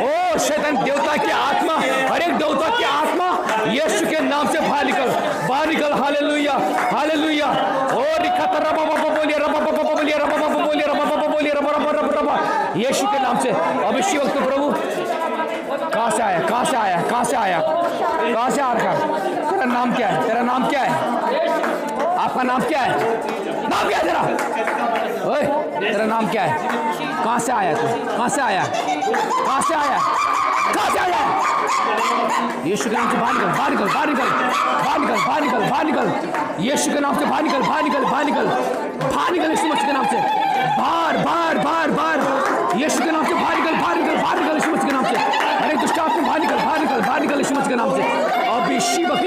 ओ शैतान देवता की आत्मा, हर एक देवता की आत्मा यीशु के नाम से बाहर निकल, बाहर निकल। Hallelujah, hallelujah. ओ निकल रबा बबा बोलिए, रबा बबा बोलिए, रबा बबा बोलिए, रबा बबा बोलिए, रबा रबा रबा रबा यीशु के नाम से। अब इसी वक्त प्रभु कहाँ से आया, कहाँ से आया, कहाँ से आया, कहाँ से आ रखा? तेरा नाम क्या है? तेरा नाम क्या है? आपका नाम क्या है? नाम क्या है तेरा? ओए, तेरा नाम क्या है? कहाँ से आया तू? कहाँ से आया? कहाँ से आया? कहाँ से आया? यीशु के नाम से बाहर निकल, बाहर निकल, बाहर निकल, बाहर निकल, बाहर निकल, बाहर निकल। यीशु के नाम से बाहर निकल, बाहर निकल, बाहर निकल, बाहर निकल यीशु मसीह के नाम से। बाहर, बाहर, बाहर, बाहर यीशु के नाम से बाहर निकल, बाहर निकल, बाहर निकल यीशु मसीह के नाम से। अरे दुष्ट आत्मा बाहर निकल, बाहर निकल, बाहर निकल यीशु मसीह के नाम से। अब इसी वक्त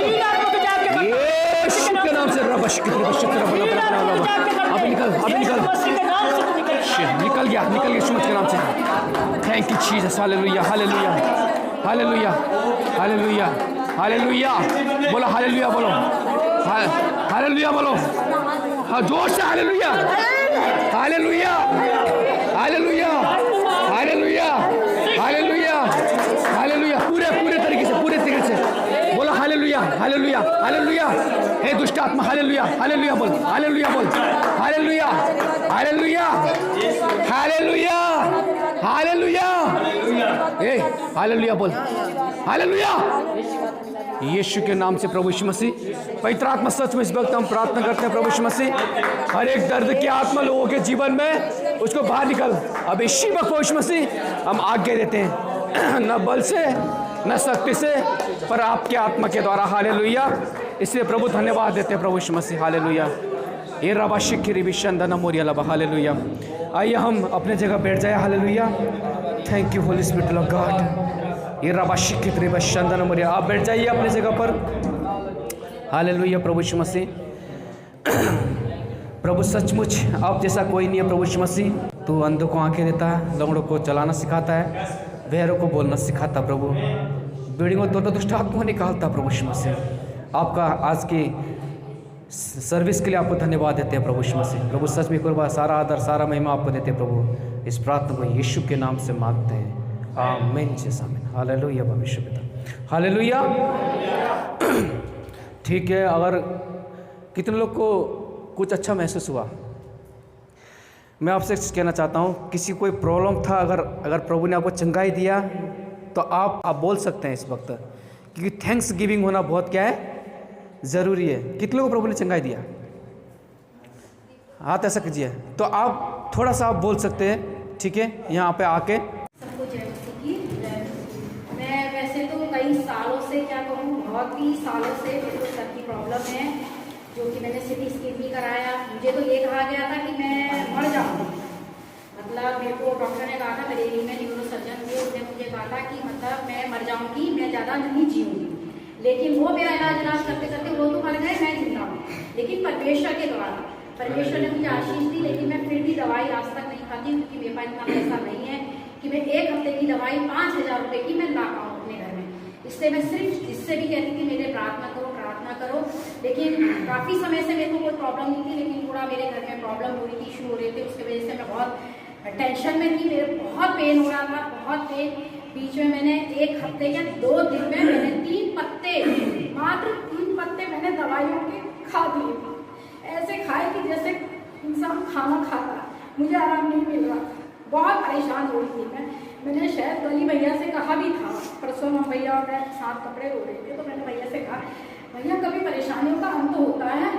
यीशु के नाम से रब शिकरी बशतर अब निकल, निकल, अभी निकल, निकल गया यीशु मसीह के नाम से। Thank you Jesus, hallelujah, hallelujah, hallelujah, hallelujah, hallelujah, बोलो हालेलुया, बोलो हालेलुया, बोलो हाँ जोर से hallelujah, hallelujah, hallelujah, hallelujah, hallelujah, hallelujah, पूरे तरीके से बोलो हालेलुया, हालेलुया, हालेलुया। हे दुष्ट आत्मा हालेलुया, हालेलुया बोल, हालेलुया बोल, हालेलुया, हालेलुया, हालेलुया, हालेलुया, ए हालेलुया बोल, हालेलुया। यीशु के नाम से प्रभु यीशु मसीह, पवित्र आत्मा सच में इस वक्त हम प्रार्थना करते हैं प्रभु यीशु मसीह, हर एक दर्द की आत्मा लोगों के जीवन में उसको बाहर निकल। अब इसी वक्त प्रभु यीशु मसीह हम आज्ञा देते हैं, न बल से न शक्ति से पर आपके आत्मा के द्वारा, हालेलुया। इसलिए प्रभु धन्यवाद देते हैं प्रभु यीशु मसीह, हालेलुया। ये रबा शिखरी विशंदन मोरिया लबा, हालेलुया। आइए हम अपने जगह बैठ जाए, hallelujah. Thank you Holi spirit of God. ये रबा शिखरी विशंदन मोरिया, आप बैठ जाइए अपनी जगह पर, हालेलुया। प्रभु यीशु मसीह, प्रभु सचमुच आप जैसा कोई नहीं है प्रभु यीशु मसीह। तू अंधों को आंखें देता है, लंगड़ों को चलाना सिखाता है, बहरों को बोलना सिखाता प्रभु, बीड़ियों दोनों दुष्ट आत्माओं निकालता प्रभु यीशु मसीह। आपका आज की सर्विस के लिए आपको धन्यवाद देते हैं प्रभु यीशु मसीह। प्रभु सच में कृपा, सारा आदर, सारा महिमा आपको देते हैं प्रभु। इस प्रार्थना को यीशु के नाम से मांगते हैं, आमीन जैसा आमीन, हालेलुया भविष्य पिता, हालेलुया। ठीक है, अगर कितने लोग को कुछ अच्छा महसूस हुआ, मैं आपसे कहना चाहता हूँ, किसी कोई प्रॉब्लम था, अगर प्रभु ने आपको चंगाई दिया तो आप बोल सकते हैं इस वक्त, क्योंकि थैंक्स गिविंग होना बहुत क्या है, ज़रूरी है। कितने लोगों को प्रभु ने चंगाई दिया, हाथ ऐसा कीजिए, तो आप थोड़ा सा आप बोल सकते हैं, ठीक है, यहाँ पे आके। सबको जय मसीह की जय। मैं वैसे तो कई सालों से क्या कहूँ, बहुत ही सालों से मेरे को सर की प्रॉब्लम है, जो कि मैंने सिटी स्कैन भी कराया। मुझे तो ये कहा गया था कि मैं मर जाऊँगी, मतलब मेरे को डॉक्टर ने कहा था, मेरे एरिया में न्यूरो सर्जन थे, उसने मुझे कहा था कि मतलब मैं मर जाऊँगी, मैं ज़्यादा नहीं जीऊँगी। लेकिन वो मेरा इलाज करते करते वो तो मर गए, मैं जिंदा हूँ। लेकिन परमेश्वर के द्वारा, परमेश्वर ने मुझे आशीष दी, लेकिन मैं फिर भी दवाई आज तक नहीं खाती, क्योंकि मेरे पास इतना पैसा नहीं है कि मैं एक हफ्ते की दवाई 5,000 रुपये की मैं ला पाऊँ अपने घर में। इससे मैं सिर्फ इससे भी कहती थी मेरे प्रार्थना करो। लेकिन काफ़ी समय से मेरे को कोई प्रॉब्लम नहीं थी, लेकिन थोड़ा मेरे घर में प्रॉब्लम हो रही थी, इशू हो रहे थे, उसकी वजह से मैं बहुत टेंशन में थी, मेरे बहुत पेन हो रहा था, बहुत पेन। बीच में मैंने एक हफ्ते या 2 दिन में मैंने 3 पत्ते, मात्र 3 पत्ते मैंने दवाइयों के खा दिए, ऐसे खाए कि जैसे इंसान खाना खाता, मुझे आराम नहीं मिल रहा था, बहुत परेशान हो रही थी मैंने शायद गली भैया से कहा भी था, परसों हम भैया और मैं साथ कपड़े धो रहे थे, तो मैंने भैया से कहा, भैया कभी परेशानियों का अंत होता है?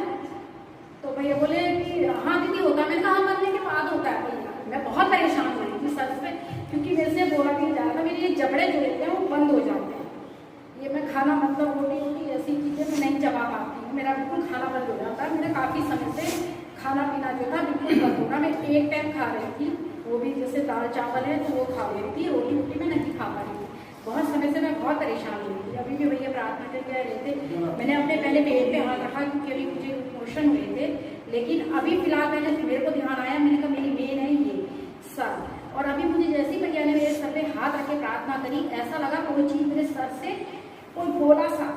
तो भैया बोले कि हाँ दीदी होता है। मैंने कहा मरने के बाद होता है भैया। मैं बहुत परेशान हो रही थी सच में, क्योंकि मेरे से बोला नहीं जा रहा, मेरे ये जबड़े जो रहते हैं वो बंद हो जाते हैं, ये मैं खाना मतलब रोटी ऐसी चीज़ें मैं नहीं चबा पाती हूँ, मेरा बिल्कुल खाना बंद हो जाता है। मैंने काफ़ी समय से खाना पीना जो था बिल्कुल बंद होना, मैं एक टाइम खा रही थी, वो भी जैसे दाल चावल है तो वो खा रही थी, रोटी मैं नहीं खा पा रही थी। बहुत समय से मैं बहुत परेशान हुई थी। अभी भी भैया प्रार्थना करके आए रहे थे, मैंने अपने पहले पेट पे हाथ रखा क्योंकि अभी मुझे मोशन हुए थे, लेकिन अभी फिलहाल मैंने मेरे को ध्यान आया, मैंने कहा मेरी मेन है ये सर, और अभी मुझे जैसे ही भैया ने मेरे सर पे हाथ रख के प्रार्थना करी, ऐसा लगा कोई चीज़ मेरे सर से, कोई गोला सा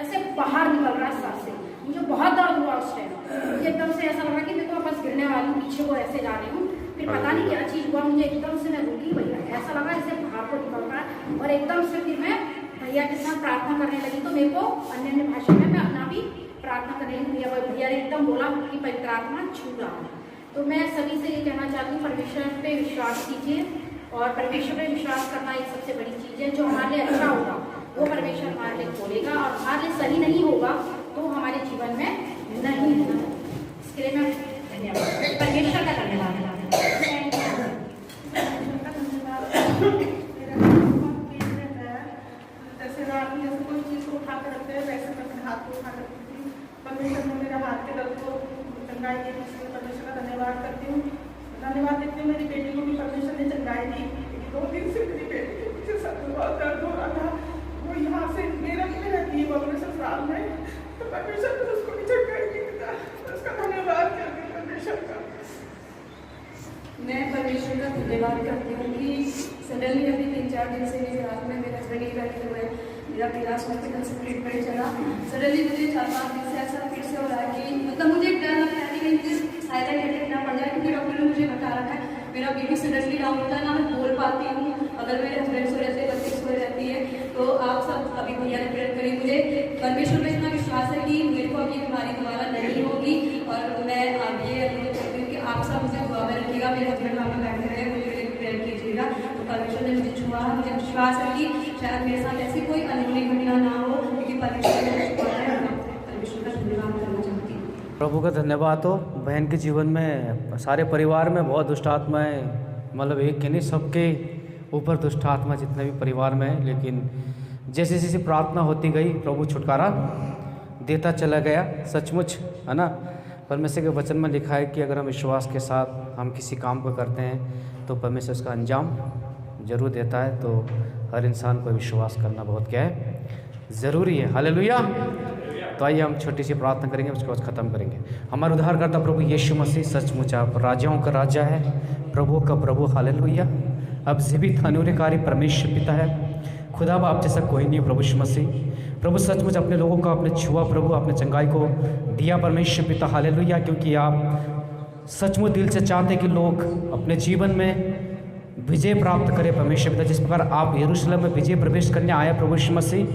ऐसे बाहर निकल रहा है सर से। मुझे बहुत दर्द हुआ उस टाइम, मुझे एकदम से ऐसा लगा कि मैं तो बस गिरने वाली हूँ, पीछे को ऐसे जा रही हूँ, फिर पता नहीं क्या चीज़ हुआ, मुझे एकदम से मैं रुकी भैया, ऐसा लगा ऐसे बाहर को निकल रहा है, और एकदम से फिर मैं भैया के साथ प्रार्थना करने लगी, तो मेरे को अन्य भाषा में मैं अपना भी प्रार्थना करने लगी। भैया ने एकदम बोला कि पवित्र आत्मा छू रहा है। तो मैं सभी से ये कहना चाहती हूँ, परमेश्वर पे विश्वास कीजिए, और परमेश्वर पे विश्वास करना एक सबसे बड़ी चीज़ है। जो हमारे लिए अच्छा होगा वो परमेश्वर हमारे लिए खोलेगा, और हमारे लिए सही नहीं होगा तो हमारे जीवन में नहीं होगा। इसके लिए मैं धन्यवाद, परमेश्वर का धन्यवाद। जैसे कोई चीज़ को उठा कर रखते हैं, वैसे मैं हाथ को उठा रखती थी, परमेश्वर ने मेरे हाथ के दर्द को चंगाई दी, इसलिए परमेश्वर का धन्यवाद करती हूँ। धन्यवाद देती हूँ मेरी बेटी को भी परमेश्वर ने चंगाई दी। 2 दिन से मेरी बेटी के पीछे सर में बहुत दर्द हो रहा था, वो यहाँ से मेरठ में रहती है, वो अपने ससुराल में, तो परमेश्वर ने उसको भी चंगाई दी, उसका धन्यवाद करती हूँ परमेश्वर का। मैं परमेश्वर का धन्यवाद करती हूँ कि सडनली अभी 3-4 दिन से मेरे हाथ में मेरे हस्बैंड ही बैठे हुए हैं। मेरा कैलाश हॉस्पिटल से ट्रीटमेंट चला। सडनली मुझे 4-5 दिन से ऐसा फिर से हो रहा है कि मतलब मुझे एक डर लगता है कि कहीं मुझे थायराइड अटैक ना पड़ जाए, क्योंकि डॉक्टर ने मुझे बता रखा है मेरा बीपी सडनली डाउन होता है, ना मैं बोल पाती हूँ। अगर मेरे हस्बैंड सो रहते हैं, बच्चे सो रहती है, तो आप सब अभी भैया ने प्रेयर करी। मुझे परमेश्वर में इतना विश्वास है कि मेरे को अभी बीमारी दोबारा नहीं होगी, और मैं अब ये अनुरोध करती हूँ कि आप सब मुझे दुआ में रखिएगा। मेरे हस्बैंड वहाँ पर बैठे रहे, मुझे प्रेयर कीजिएगा। तो परमेश्वर ने मुझे छुआ, मुझे विश्वास है कि शायद मेरे साथ ऐसी कोई अनहोनी घटना ना हो, क्योंकि परमेश्वर ने मुझे छुआ है। परमेश्वर का धन्यवाद करना चाहती हूँ। प्रभु का धन्यवाद हो। बहन के जीवन में, सारे परिवार में बहुत दुष्ट आत्माएँ, मतलब एक ही नहीं, सबके ऊपर दुष्ट आत्मा जितने भी परिवार में है, लेकिन जैसे जैसे प्रार्थना होती गई प्रभु छुटकारा देता चला गया। सचमुच है ना, परमेश्वर के वचन में लिखा है कि अगर हम विश्वास के साथ हम किसी काम को करते हैं तो परमेश्वर उसका अंजाम जरूर देता है। तो हर इंसान को विश्वास करना बहुत क्या है, ज़रूरी है। हालेलुया। तो आइए हम छोटी सी प्रार्थना करेंगे, उसके बाद ख़त्म करेंगे। हमारा उद्धारकर्ता प्रभु यीशु मसीह, सचमुच आप राजाओं का राजा है, प्रभु का प्रभु। हालेलुया। अब जीवित अनुग्रहकारी परमेश्वर पिता है, खुदा आप जैसा कोई नहीं है प्रभु यीशु मसीह। प्रभु सचमुच अपने लोगों को आपने छुआ प्रभु, अपने चंगाई को दिया परमेश्वर पिता। हालेलुया। क्योंकि आप सचमुच दिल से चाहते हैं कि लोग अपने जीवन में विजय प्राप्त करें परमेश्वर पिता। जिस प्रकार आप यरूशलेम में विजय प्रवेश करने आया प्रभु यीशु मसीह,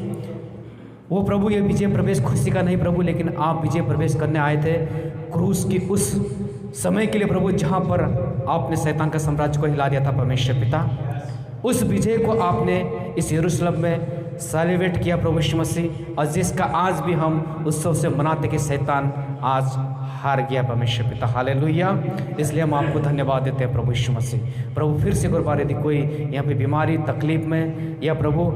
वो प्रभु ये विजय प्रवेश खुशी का नहीं प्रभु, लेकिन आप विजय प्रवेश करने आए थे क्रूस की उस समय के लिए प्रभु, जहाँ पर आपने शैतान का साम्राज्य को हिला दिया था परमेश्वर पिता। उस विजय को आपने इस यरूशलेम में सेलिब्रेट किया प्रभु यीशु मसीह, और जिसका आज भी हम उत्सव से मनाते कि शैतान आज हार गया परमेश्वर पिता। हालेलुया। इसलिए हम आपको धन्यवाद देते हैं प्रभु यीशु मसीह। प्रभु फिर से एक बार यदि कोई यहाँ पे बीमारी तकलीफ में या प्रभु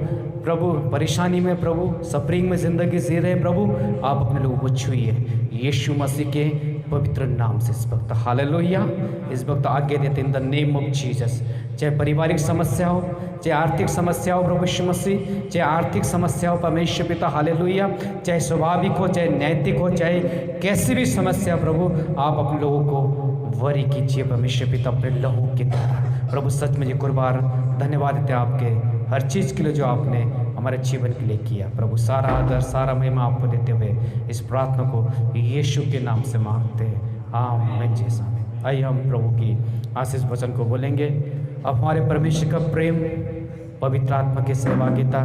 परेशानी में प्रभु सफरिंग में ज़िंदगी जी रहे प्रभु, आप अपने लोगों को छुइए यीशु मसीह के पवित्र नाम से इस वक्त। हालेलुया। इस वक्त आगे देते इन द नेम ऑफ जीसस। चाहे पारिवारिक समस्या हो, चाहे आर्थिक समस्या हो प्रभु यीशु मसीह, चाहे आर्थिक समस्या हो परमेश्वर पिता। हालेलुया। चाहे स्वाभाविक हो, चाहे नैतिक हो, चाहे कैसी भी समस्या प्रभु, आप अपने लोगों को वरी कीजिए परमेश्वर पिता अपने लहू के द्वारा। प्रभु सच में कुर्बान धन्यवाद देते हैं आपके हर चीज़ के लिए जो आपने हमारे जीवन के लिए किया। प्रभु सारा आदर सारा महिमा आपको देते हुए इस प्रार्थना को यीशु के नाम से मांगते हैं, आमीन जैसा में। आइए हम प्रभु की आशीष वचन को बोलेंगे। अब हमारे परमेश्वर का प्रेम, पवित्र आत्मा की सहभागिता,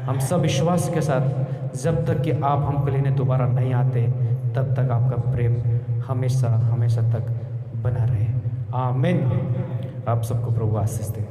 हम सब विश्वास के साथ, जब तक कि आप हमको लेने दोबारा नहीं आते तब तक आपका प्रेम हमेशा हमेशा तक बना रहे। आमीन। आप सबको प्रभु आशीष दे।